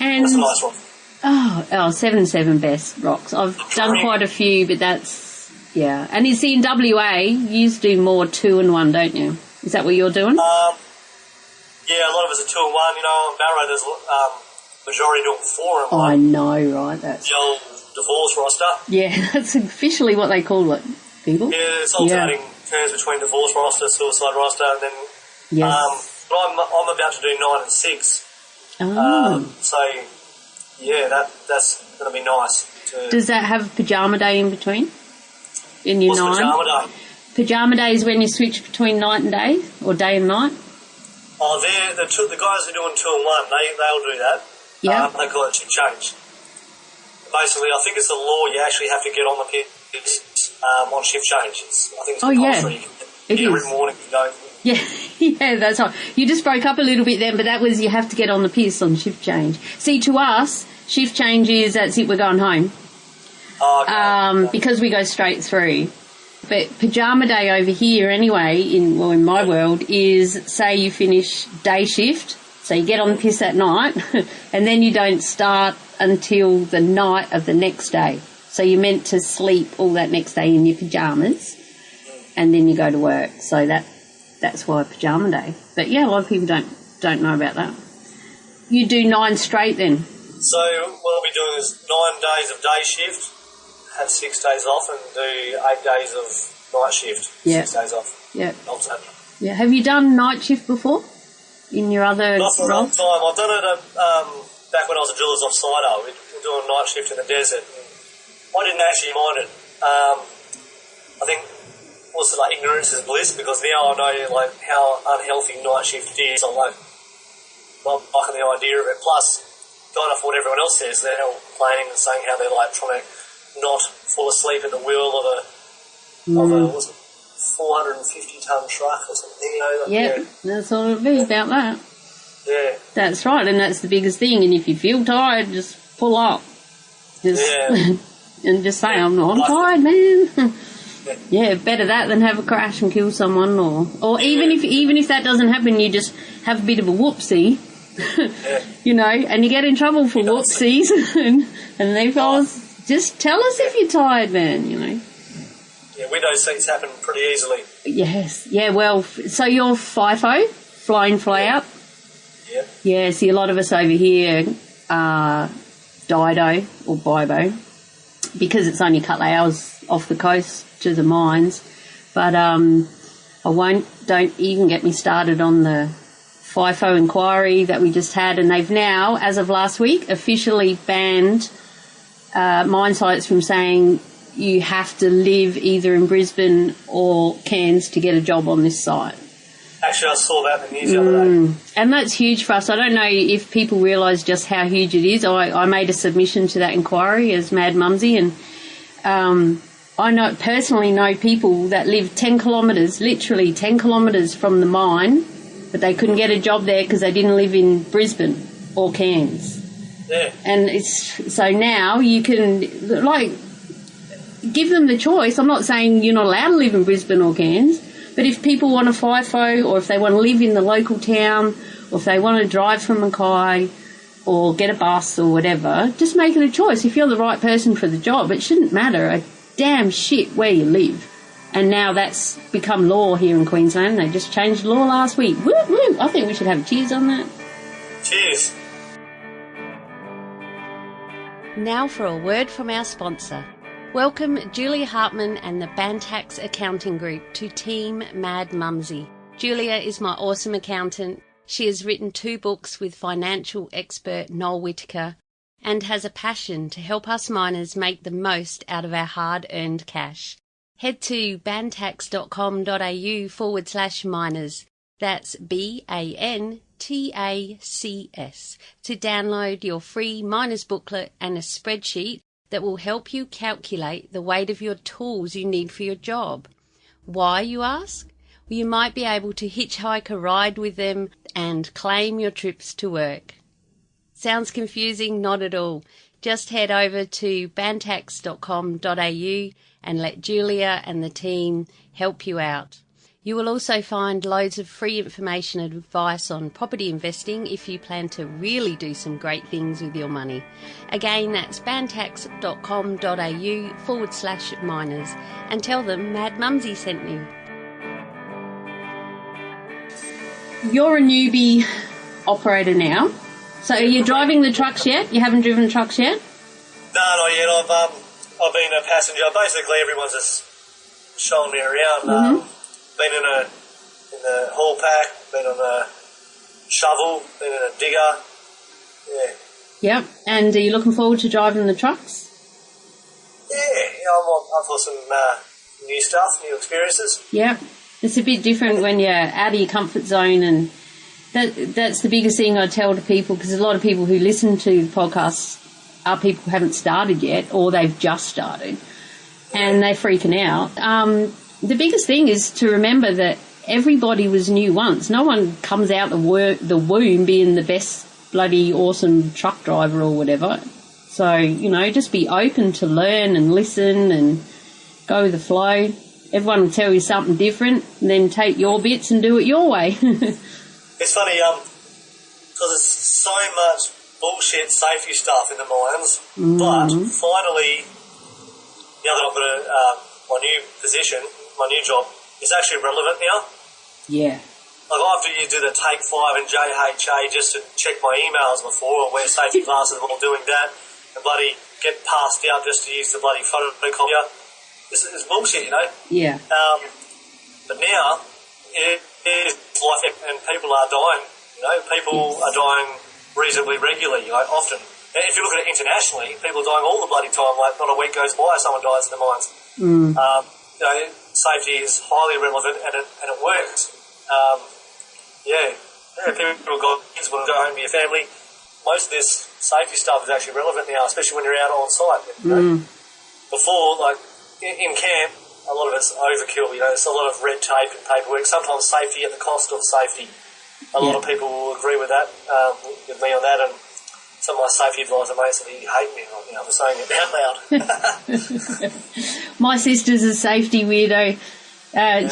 And that's a nice rock. 7 and 7 best rocks. I've done quite a few, but that's, And you see in WA, you used to do more 2 and 1, don't you? Is that what you're doing? Yeah, a lot of us are 2 and 1. In Barrow, there's majority doing 4 and 1. I know, right? That's the old divorce roster. Yeah, that's officially what they call it, people. Yeah, it's alternating terms between divorce roster, suicide roster, and then. Yes. But I'm about to do 9 and 6. Oh. So that's going to be nice. Does that have pajama day in between? In your 9? Pajama day? Pajama day is when you switch between night and day, or day and night? Oh, the guys who are doing 2 and 1, they'll do that. Yeah. They call it shift change. Basically, I think it's the law. You actually have to get on the pit on shift change. I think it's compulsory. It is. Every morning you don't. Yeah, that's right. You just broke up a little bit then, but that was you have to get on the piss on shift change. See, to us, shift change is that's it, we're going home. Oh, okay. Because we go straight through. But pajama day over here anyway, in my world, is say you finish day shift, so you get on the piss at night, and then you don't start until the night of the next day. So you're meant to sleep all that next day in your pajamas, and then you go to work. So that's why pajama day. But yeah, a lot of people don't know about that. You do 9 straight then? So what I'll be doing is 9 days of day shift, have 6 days off, and do 8 days of night shift, 6 days off. Yeah. Alternate. Yeah. Have you done night shift before in your other Not for a long roles? time. I've done it back when I was a driller's offsider. We were doing night shift in the desert. I didn't actually mind it. I think also ignorance is bliss, because now I know how unhealthy night shift is. I'm not liking the idea of it. Plus, going off what everyone else says, they're all complaining and saying how they're like trying to not fall asleep at the wheel of a 450-ton truck or something. Yep, that's all it'll be about that. Yeah. That's right, and that's the biggest thing. And if you feel tired, just pull up. And just say, I'm tired, man. Yeah, better that than have a crash and kill someone, or even if that doesn't happen, you just have a bit of a whoopsie, and you get in trouble for whoopsies, and they fellas just tell us if you're tired, man. Yeah, window seats happen pretty easily. Yes, yeah. Well, so you're FIFO, fly in, fly out. Yeah. Yeah. See, a lot of us over here are Dido or Bibo, because it's only a couple of hours off the coast to the mines. But don't even get me started on the FIFO inquiry that we just had, and they've now, as of last week, officially banned mine sites from saying you have to live either in Brisbane or Cairns to get a job on this site. Actually, I saw that in the news the other day. And that's huge for us. I don't know if people realise just how huge it is. I made a submission to that inquiry as Mad Mumsy, and I personally know people that live 10 kilometres, literally 10 kilometres from the mine, but they couldn't get a job there because they didn't live in Brisbane or Cairns. Yeah. And so now you can, give them the choice. I'm not saying you're not allowed to live in Brisbane or Cairns, but if people want a FIFO, or if they want to live in the local town, or if they want to drive from Mackay or get a bus or whatever, just make it a choice. If you're the right person for the job, it shouldn't matter a damn shit where you live. And now that's become law here in Queensland. They just changed the law last week. Woo, woo. I think we should have a cheers on that. Cheers. Now for a word from our sponsor. Welcome Julia Hartman and the Bantax Accounting Group to Team Mad Mumsy. Julia is my awesome accountant. She has written 2 books with financial expert Noel Whittaker and has a passion to help us miners make the most out of our hard-earned cash. Head to bantax.com.au/miners. That's BANTACS to download your free miners booklet and a spreadsheet that will help you calculate the weight of your tools you need for your job. Why, you ask? Well, you might be able to hitchhike a ride with them and claim your trips to work. Sounds confusing? Not at all. Just head over to bantax.com.au and let Julia and the team help you out. You will also find loads of free information and advice on property investing if you plan to really do some great things with your money. Again, that's bantax.com.au/miners, and tell them Mad Mumsy sent you. You're a newbie operator now. So are you driving the trucks yet? You haven't driven the trucks yet? No, not yet. I've been a passenger. Basically, everyone's just showing me around. Been in the haul pack, been on a shovel, been in a digger. Yeah. Yep. And are you looking forward to driving the trucks? Yeah, I'm for some new stuff, new experiences. Yep. It's a bit different when you're out of your comfort zone, and that's the biggest thing I tell to people, because a lot of people who listen to the podcasts are people who haven't started yet, or they've just started, and they're freaking out. The biggest thing is to remember that everybody was new once. No one comes out the womb being the best bloody awesome truck driver or whatever. So, just be open to learn and listen and go with the flow. Everyone will tell you something different, and then take your bits and do it your way. It's funny, because there's so much bullshit safety stuff in the mines, but finally, now that I've got my new position, my new job, is actually relevant now. Yeah. Like, I have to do the Take 5 and JHA just to check my emails before, or wear safety glasses while doing that, and bloody get passed out just to use the bloody photocopier. It's bullshit, Yeah. But now, it is life, and people are dying, People are dying reasonably regularly, often. And if you look at it internationally, people are dying all the bloody time. Like, not a week goes by, someone dies in the mines. Safety is highly relevant, and it works. People have got kids, want to go home to your family. most of this safety stuff is actually relevant now, especially when you're out on site. You know? Before, like in camp, a lot of it's overkill. You know, there's a lot of red tape and paperwork. Sometimes safety at the cost of safety. A lot of people will agree with that, with me on that, and some of my safety advisor mates that hate me, you know, for saying it out loud. My sister's a safety weirdo.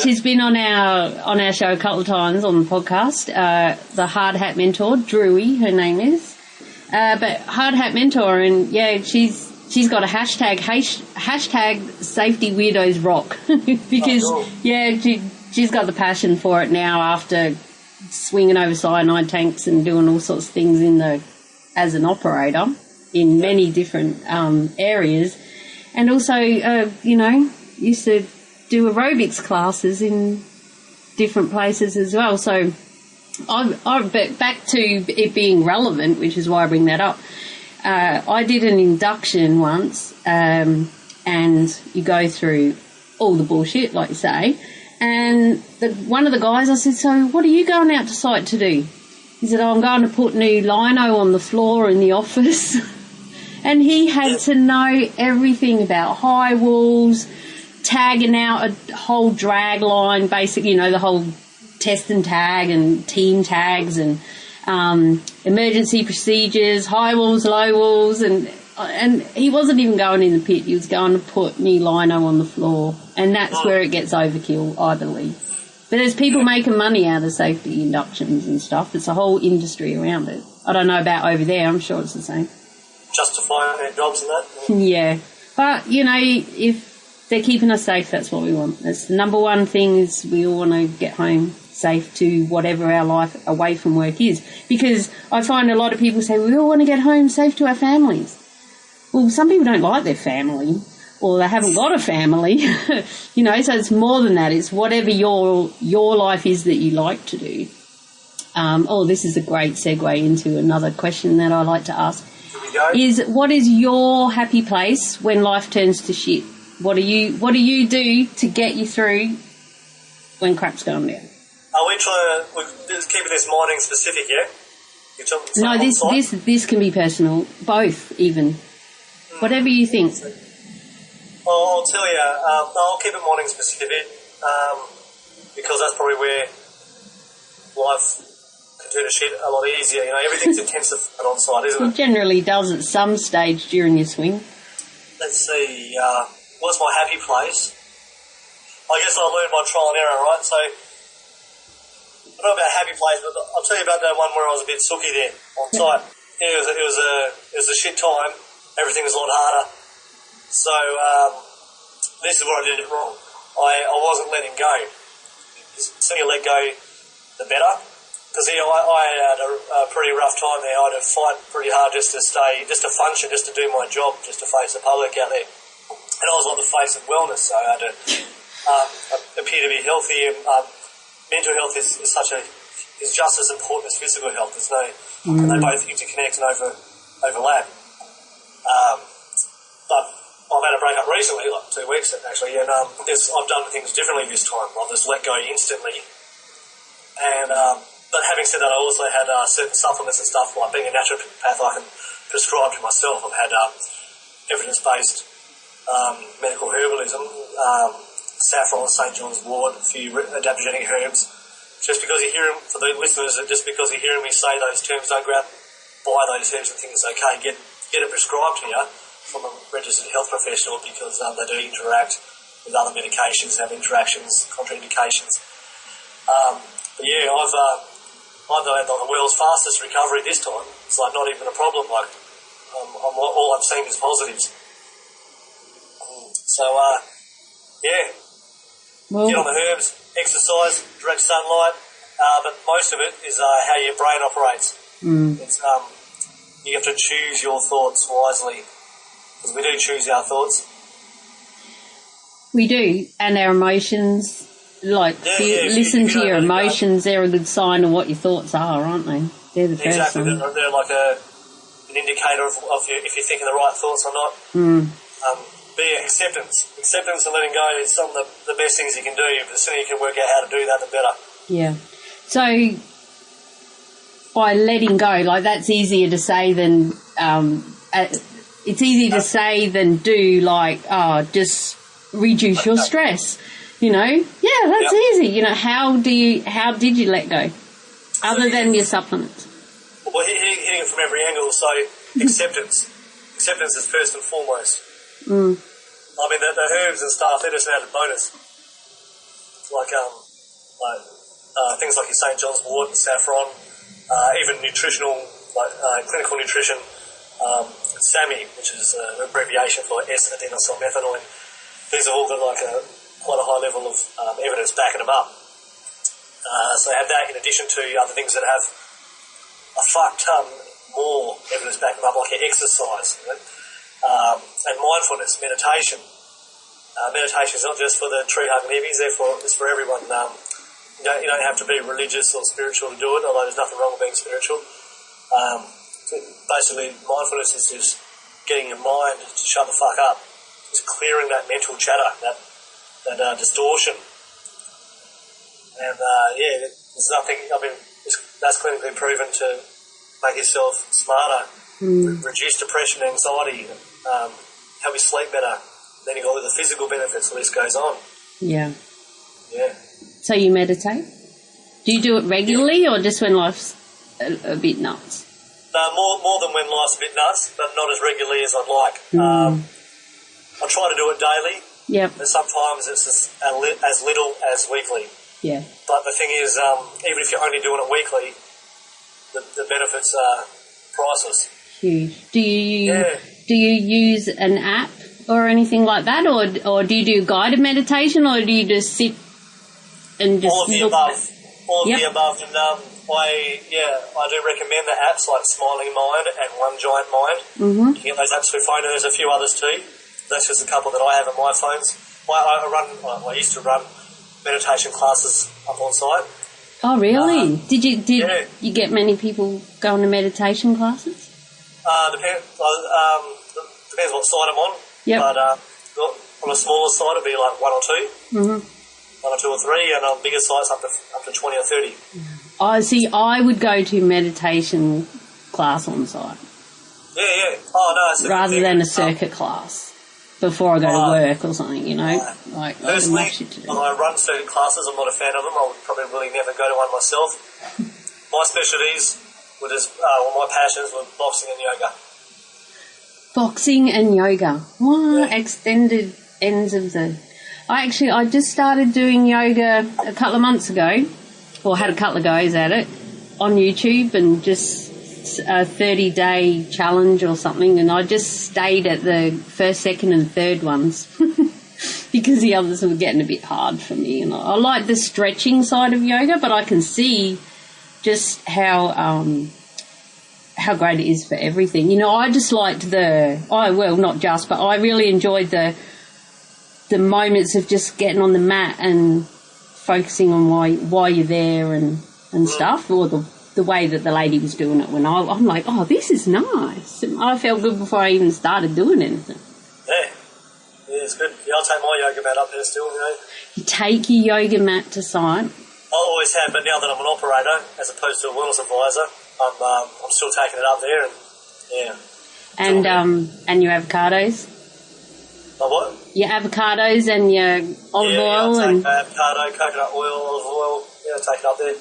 She's been on our show a couple of times on the podcast. The Hard Hat Mentor, Drewy, her name is. But Hard Hat Mentor, and yeah, she's got a hashtag Safety Weirdos Rock because she's got the passion for it now after swinging over cyanide tanks and doing all sorts of things as an operator in many different areas, and also used to do aerobics classes in different places as well. So but back to it being relevant, which is why I bring that up. I did an induction once, and you go through all the bullshit, like you say. And one of the guys, I said, so what are you going out to site to do? He said, I'm going to put new lino on the floor in the office. And he had to know everything about high walls, tagging out a whole drag line, basically, the whole test and tag and team tags and emergency procedures, high walls, low walls, and he wasn't even going in the pit. He was going to put new lino on the floor, and that's where it gets overkill, I believe. But there's people making money out of safety inductions and stuff. It's a whole industry around it. I don't know about over there. I'm sure it's the same. Justifying their jobs and that. Yeah. But, if they're keeping us safe, that's what we want. That's the number one thing is we all want to get home safe to whatever our life away from work is. Because I find a lot of people say, we all want to get home safe to our families. Well, some people don't like their family, or they haven't got a family, so it's more than that. It's whatever your life is that you like to do. This is a great segue into another question that I like to ask. What is your happy place when life turns to shit? What do you do to get you through when crap's going down? Are we trying to keep this mining specific, yeah? No, this can be personal, both even. Whatever you think. Well, I'll tell you, I'll keep it mining specific because that's probably where life can turn to shit a lot easier. Everything's intensive on site, isn't it? It generally does at some stage during your swing. Let's see, what's my happy place? I guess I learned by trial and error, right? So, I don't know about happy place, but I'll tell you about that one where I was a bit sooky there on site. Yeah, it was a shit time. Everything was a lot harder. So, this is where I did it wrong. I wasn't letting go. The sooner you let go, the better. Because I had a pretty rough time there. I had to fight pretty hard just to function, just to do my job, just to face the public out there. And I was like the face of wellness, so I had to appear to be healthy. And mental health is just as important as physical health. There's no, and they both interconnect and overlap. But I've had a break-up recently, like 2 weeks actually, and I've done things differently this time. I've just let go instantly. And but having said that, I also had certain supplements and stuff, like being a naturopath, I can prescribe to myself. I've had evidence-based medical herbalism, saffron, St. John's wort, a few adaptogenic herbs. Just because you hear them, for the listeners, just because you're hearing me say those terms, don't go out and buy those herbs and think it's okay. Get it prescribed to you from a registered health professional because they do interact with other medications, have interactions, contraindications. But yeah, I've had the world's fastest recovery this time. It's like not even a problem. Like all I'm seeing is positives. So yeah, get on the herbs, exercise, direct sunlight. But most of it is how your brain operates. It's you have to choose your thoughts wisely. Because we do choose our thoughts. We do, and our emotions. Listen to your emotions. They're a good sign of what your thoughts are, aren't they? They're the first exactly. one. They're like an indicator of if you're thinking the right thoughts or not. But yeah, acceptance and letting go is some of the best things you can do. The sooner you can work out how to do that, the better. Yeah. So by letting go, like that's easier to say than it's easier to say than do. Like, just reduce your stress. You know, yeah, that's easy. You know, how did you let go, other than your supplements? Well, hitting it from every angle. So acceptance is first and foremost. I mean, the herbs and stuff, they're just an added bonus. Like things like your St. John's wort and saffron, even nutritional, clinical nutrition, SAMI, which is an abbreviation for S-adenosylmethanoid. These have all got quite a high level of evidence backing them up. So have that in addition to other things that have a fuck ton more evidence backing them up, like your exercise, you know? And mindfulness, meditation. Meditation is not just for the tree-hugging hippies, it's for everyone. You don't have to be religious or spiritual to do it, although there's nothing wrong with being spiritual. Basically, mindfulness is just getting your mind to shut the fuck up. Just clearing that mental chatter, that distortion. And, there's nothing, I mean, that's clinically proven to make yourself smarter, reduce depression, anxiety, help you sleep better. Then you've got all the physical benefits, the list goes on. Yeah. Yeah. So you meditate? Do you do it regularly or just when life's a bit nuts? No, more than when life's a bit nuts, but not as regularly as I'd like. I try to do it daily. Yep. But sometimes it's as little as weekly. Yeah. But the thing is, even if you're only doing it weekly, the benefits are priceless. Huge. Do you use an app or anything like that, or do you do guided meditation, or do you just sit and just all of the look? above? All of Yep. the above, and I do recommend the apps like Smiling Mind and One Giant Mind. You can get those apps for your phone, and there's a few others too. That's just a couple that I have on my phones. I used to run meditation classes up on site. Oh, really? Did you get many people going to meditation classes? Depends what side I'm on. Yep. But on a smaller site, it'd be like one or two. 1 or 2 or 3, and on bigger sites up to 20 or 30. I see. I would go to meditation class on site. Yeah. Oh no, it's rather than a circuit class before I go to work or something. You know, like personally, I I run circuit classes. I'm not a fan of them. I would probably really never go to one myself. My specialties were just my passions were boxing and yoga. Boxing and yoga. What extended ends of the... I just started doing yoga a couple of months ago, or had a couple of goes at it, on YouTube, and just a 30-day challenge or something, and I just stayed at the first, second and third ones because the others were getting a bit hard for me. And I like the stretching side of yoga, but I can see just how great it is for everything. You know, I just liked not just, but I really enjoyed the moments of just getting on the mat and focusing on why you're there and stuff, or the way that the lady was doing it. When I'm like, oh, this is nice. I felt good before I even started doing anything. Yeah, it's good. Yeah, I'll take my yoga mat up there still, you know. You take your yoga mat to site? I always have, but now that I'm an operator as opposed to a wellness advisor, I'm still taking it up there, and yeah. And your avocados? My what? Your avocados and your olive oil. I'll take avocado, coconut oil, olive oil. Yeah, I'll take it up there.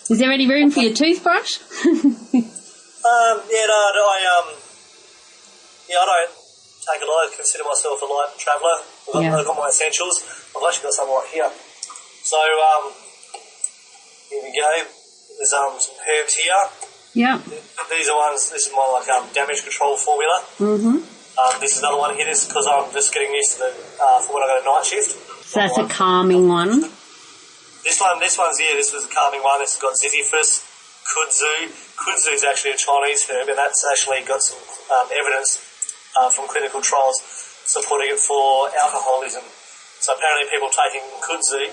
Is there any room for your toothbrush? I don't take a lot. I consider myself a light traveller. I've got my essentials. I've actually got some right here. So, here we go. There's some herbs here. Yeah. These are ones. This is my damage control formula. This is another one here. This is because I'm just getting used to for when I go to night shift. So that's a calming one. This was a calming one. This has got ziziphus, kudzu. Kudzu is actually a Chinese herb, and that's actually got some evidence from clinical trials supporting it for alcoholism. So apparently people taking kudzu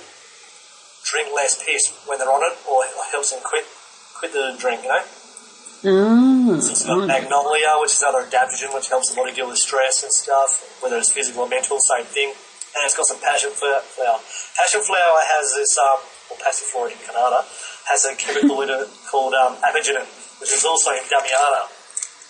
drink less piss when they're on it, or it helps them quit the drink, you know. So it's got magnolia, which is another adaptogen, which helps the body deal with stress and stuff, whether it's physical or mental, same thing. And it's got some passion flower. Passion flower has this, or passiflora incarnata, has a chemical in it called apigenin, which is also in Damiana,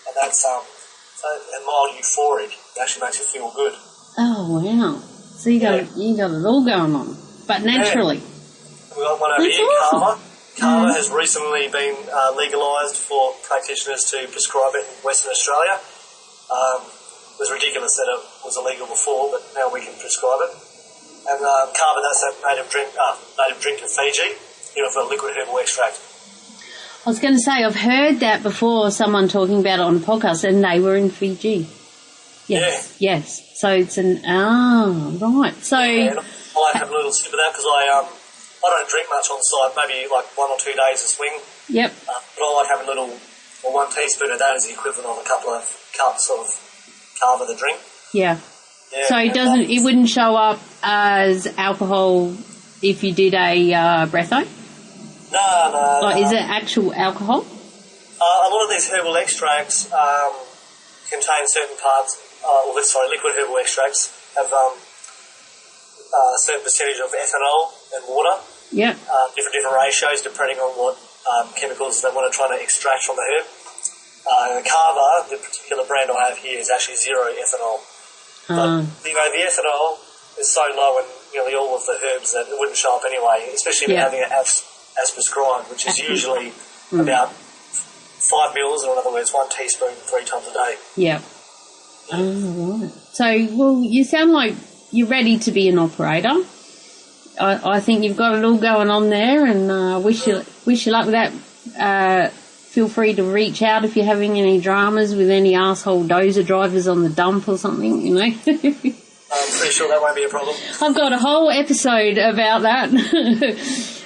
and that's and mild euphoric. It actually makes you feel good. Oh wow! So you got it all going on, but naturally. Yeah. We got one over That's here, awesome. Karma. Karma has recently been legalised for practitioners to prescribe it in Western Australia. It was ridiculous that it was illegal before, but now we can prescribe it. And Karma, that's a native drink of Fiji, for liquid herbal extract. I was going to say, I've heard that before, someone talking about it on a podcast, and they were in Fiji. Yes, yeah. Yes. So it's right. So I like to have a little sip of that because I don't drink much on site, maybe like 1 or 2 days a swing. Yep. But I like having a 1 teaspoon of that is the equivalent of a couple of cups of Kava the drink. Yeah. Yeah. So it wouldn't show up as alcohol if you did a breatho? No. Like, is it actual alcohol? A lot of these herbal extracts contain certain parts, liquid herbal extracts have a certain percentage of ethanol and water. Yeah. Different ratios depending on what chemicals they want to try to extract from the herb. Kava, the particular brand I have here, is actually 0 ethanol. But, the ethanol is so low in nearly all of the herbs that it wouldn't show up anyway, especially if you're having it as prescribed, which is usually about 5 mils, or in other words, 1 teaspoon 3 times a day. Yeah. Oh, right. So, well, you sound like you're ready to be an operator. I think you've got it all going on there, and wish you luck with that. Feel free to reach out if you're having any dramas with any asshole dozer drivers on the dump or something, I'm pretty sure that won't be a problem. I've got a whole episode about that.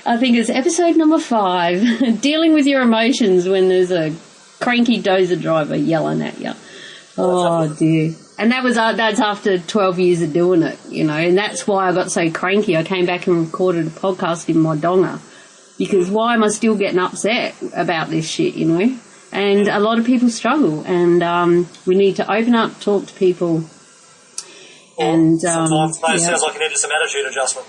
I think it's episode number 5, dealing with your emotions when there's a cranky dozer driver yelling at you. Oh dear. And that's after 12 years of doing it, and that's why I got so cranky. I came back and recorded a podcast in my donga. Because why am I still getting upset about this shit, And a lot of people struggle, and we need to open up, talk to people. And sometimes it sounds like you need some attitude adjustment.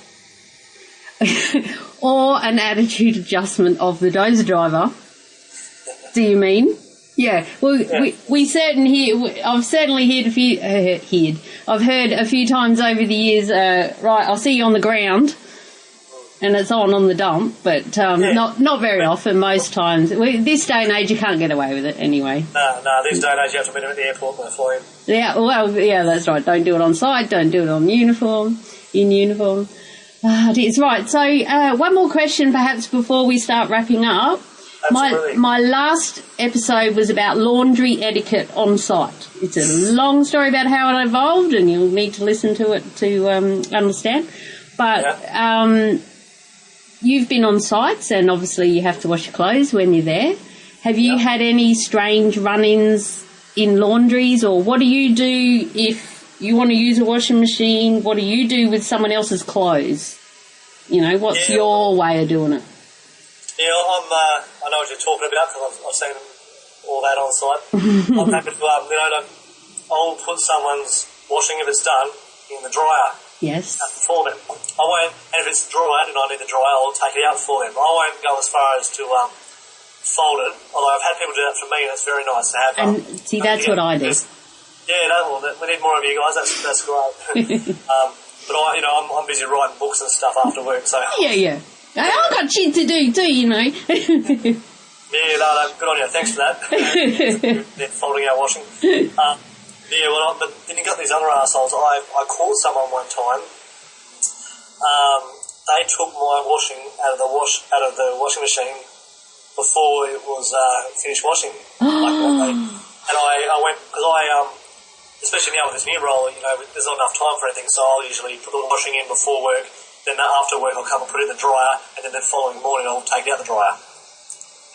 Or an attitude adjustment of the dozer driver. Do you mean? Yeah. Well, yeah. I've certainly I've heard a few times over the years. Right, I'll see you on the ground. And it's on the dump, but not very often, most times. This day and age, you can't get away with it anyway. No, this day and age, you have to meet them at the airport when they fly in. Yeah, well, yeah, that's right. Don't do it on site, don't do it in uniform. It's right. So, one more question perhaps before we start wrapping up. Absolutely. My last episode was about laundry etiquette on site. It's a long story about how it evolved, and you'll need to listen to it to understand. But you've been on sites, and obviously you have to wash your clothes when you're there. Have you had any strange run-ins in laundries, or what do you do if you want to use a washing machine? What do you do with someone else's clothes? What's your way of doing it? Yeah, I know what you're talking about because I've seen all that on site. I'm happy to, I'll put someone's washing if it's done in the dryer. Yes. For them. I won't, and if it's dry and I need the dryer, I'll take it out for them. I won't go as far as to fold it, although I've had people do that for me, and it's very nice to have. And see, that's what I do. We need more of you guys. That's great. But I'm busy writing books and stuff after work, so. Yeah. I've got shit to do too, Yeah, good on you. Thanks for that. They're folding out washing. But then you got these other assholes. I caught someone one time. They took my washing out of the washing machine before it was finished washing. And I went because especially now with this new role, there's not enough time for anything, so I'll usually put the washing in before work. Then after work, I'll come and put it in the dryer, and then the following morning, I'll take it out the dryer.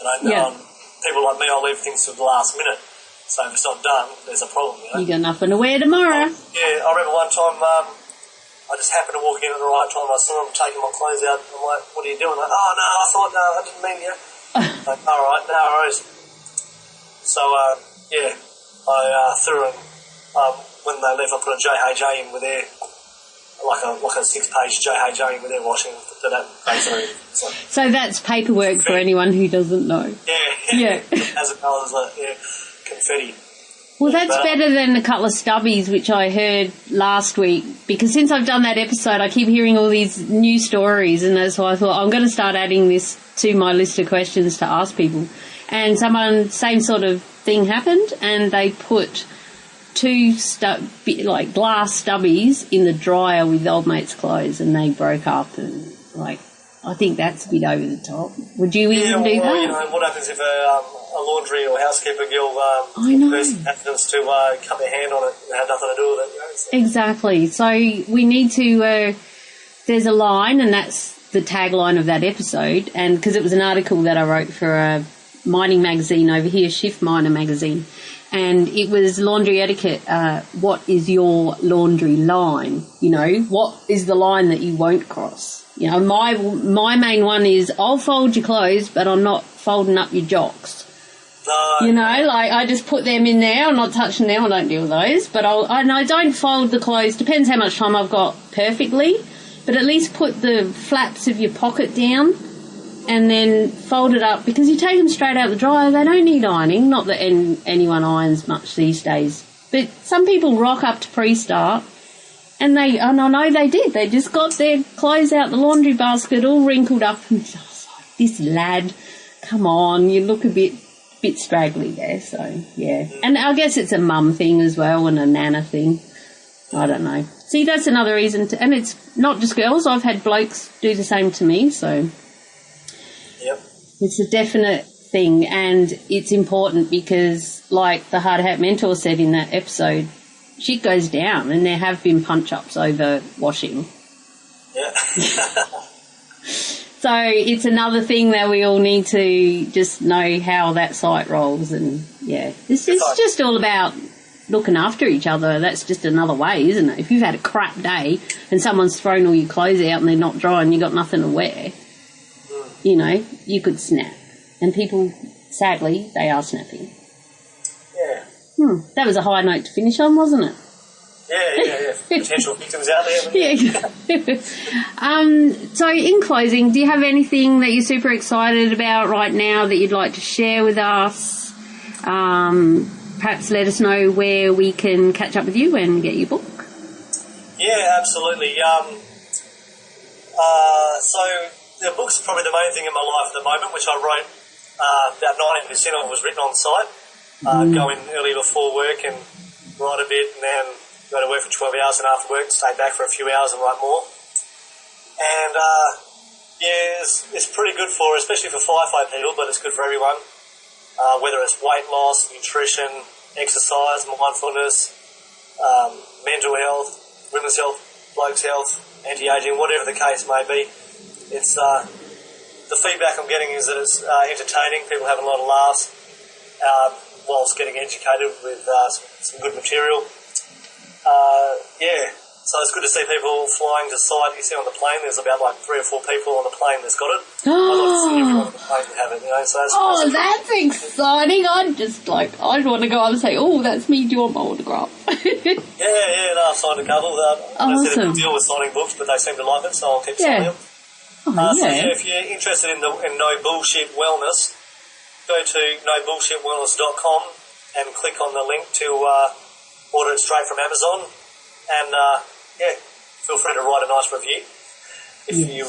And people like me, I'll leave things to the last minute. So if it's not done, there's a problem, You got nothing to wear tomorrow. I remember one time I just happened to walk in at the right time. I saw them taking my clothes out. I'm like, what are you doing? Like, I didn't mean you. Like, all right, no worries. So, I threw in, when they left, I put a JHJ in with their like a 6-page JHA with their washing to that basically. So that's paperwork for anyone who doesn't know. Yeah. As well as confetti. Well, that's better than a couple of stubbies, which I heard last week, because since I've done that episode, I keep hearing all these new stories, and that's why I thought I'm going to start adding this to my list of questions to ask people. And same sort of thing happened, and they put 2 glass stubbies in the dryer with the old mate's clothes, and they broke up, and I think that's a bit over the top. Would you even do that? You know, what happens if a laundry or housekeeper girl happens to cut their hand on it and have nothing to do with it? You know, so. Exactly. So we need to. There's a line, and that's the tagline of that episode, and because it was an article that I wrote for a mining magazine over here, Shift Miner magazine, and it was laundry etiquette. What is your laundry line? You know, what is the line that you won't cross? You know, my main one is I'll fold your clothes, but I'm not folding up your jocks. No. You know, I just put them in there. I'm not touching them. I don't deal with those. But I don't fold the clothes. Depends how much time I've got perfectly. But at least put the flaps of your pocket down and then fold it up, because you take them straight out the dryer. They don't need ironing. Not that anyone irons much these days. But some people rock up to pre-start. And I know they did. They just got their clothes out the laundry basket all wrinkled up. And I was like, this lad, come on, you look a bit straggly there. So, yeah. And I guess it's a mum thing as well, and a nana thing. I don't know. See, that's another reason and it's not just girls. I've had blokes do the same to me. So, yep. It's a definite thing. And it's important because, like the Hard Hat Mentor said in that episode, shit goes down, and there have been punch-ups over washing. Yeah. So it's another thing that we all need to just know how that site rolls, and it's just all about looking after each other. That's just another way, isn't it? If you've had a crap day and someone's thrown all your clothes out and they're not dry and you've got nothing to wear, you know, you could snap. And people, sadly, they are snapping. Yeah. That was a high note to finish on, wasn't it? Yeah. Potential victims out there. So in closing, do you have anything that you're super excited about right now that you'd like to share with us? Perhaps let us know where we can catch up with you and get your book. Yeah, absolutely. So the book's probably the main thing in my life at the moment, which I wrote about 90% of it was written on site. Go in early before work and write a bit, and then go to work for 12 hours, and after work stay back for a few hours and write more. And it's pretty good for, especially for firefight people, but it's good for everyone. Whether it's weight loss, nutrition, exercise, mindfulness, mental health, women's health, blokes' health, anti-aging, whatever the case may be. It's the feedback I'm getting is that it's entertaining. People having a lot of laughs. Whilst getting educated with some good material. So it's good to see people flying to site. You see on the plane, there's about 3 or 4 people on the plane that's got it. I'd like to see everyone on the plane to have it, you know. So that's exciting. I'd want to go up and say, that's me, do you want my autograph? I've signed a couple. Awesome. I said I deal with signing books, but they seem to like it, so I'll keep signing them. So if you're interested in No Bullshit Wellness, go to nobullshitwellness.com and click on the link to order it straight from Amazon, and feel free to write a nice review if you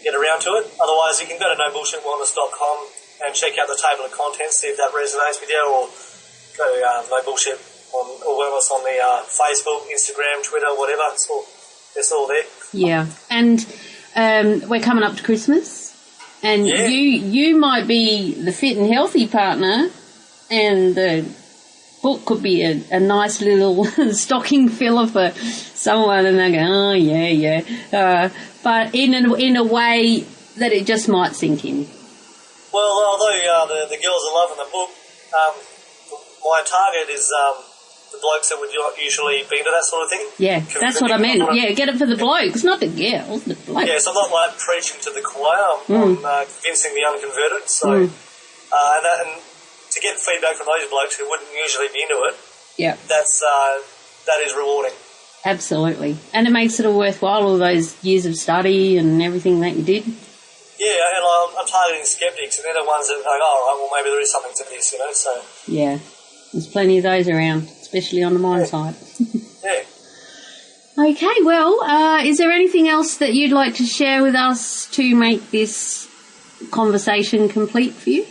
get around to it. Otherwise, you can go to nobullshitwellness.com and check out the table of contents, see if that resonates with you, or go to No Bullshit or Wellness on the Facebook, Instagram, Twitter, whatever. It's all there. Yeah, and we're coming up to Christmas. And you might be the fit and healthy partner, and the book could be a nice little stocking filler for someone, and they go, but in a way that it just might sink in. Well, although the girls are loving the book, my target is the blokes that would usually be into that sort of thing. Yeah, that's what I meant. Get it for the blokes, not the girls, the blokes. Yeah, so I'm not preaching to the choir. I'm convincing the unconverted. So, and to get feedback from those blokes who wouldn't usually be into it, that is rewarding. Absolutely. And it makes it all worthwhile, all those years of study and everything that you did. Yeah, and I'm targeting skeptics, and they're the ones that are like, oh, right, well, maybe there is something to this, so... Yeah, there's plenty of those around, especially on the mine site. Yeah. Okay, well, is there anything else that you'd like to share with us to make this conversation complete for you?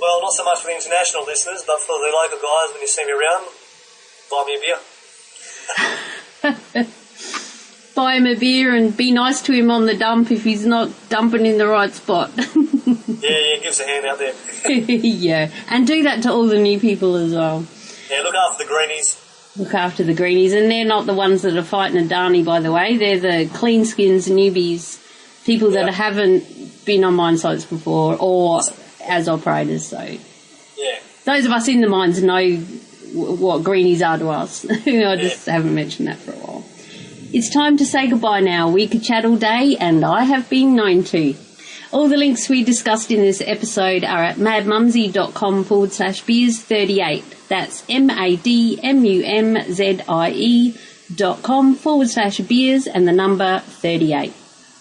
Well, not so much for the international listeners, but for the local guys, when you see me around, buy me a beer. Buy him a beer and be nice to him on the dump if he's not dumping in the right spot. Yeah, give us a hand out there. Yeah, and do that to all the new people as well. Yeah, look after the greenies. Look after the greenies, and they're not the ones that are fighting a Darnie, by the way. They're the clean skins newbies, people that haven't been on mine sites before or as operators. So those of us in the mines know what greenies are to us. I just haven't mentioned that for a while. It's time to say goodbye now. We could chat all day, and I have been known to. All the links we discussed in this episode are at madmumsy.com/beers38. That's madmumzie.com/beers and the number 38.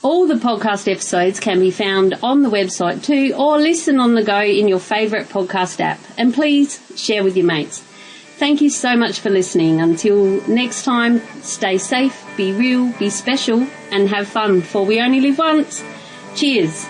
All the podcast episodes can be found on the website too, or listen on the go in your favourite podcast app. And please share with your mates. Thank you so much for listening. Until next time, stay safe, be real, be special, and have fun, for we only live once. Cheers.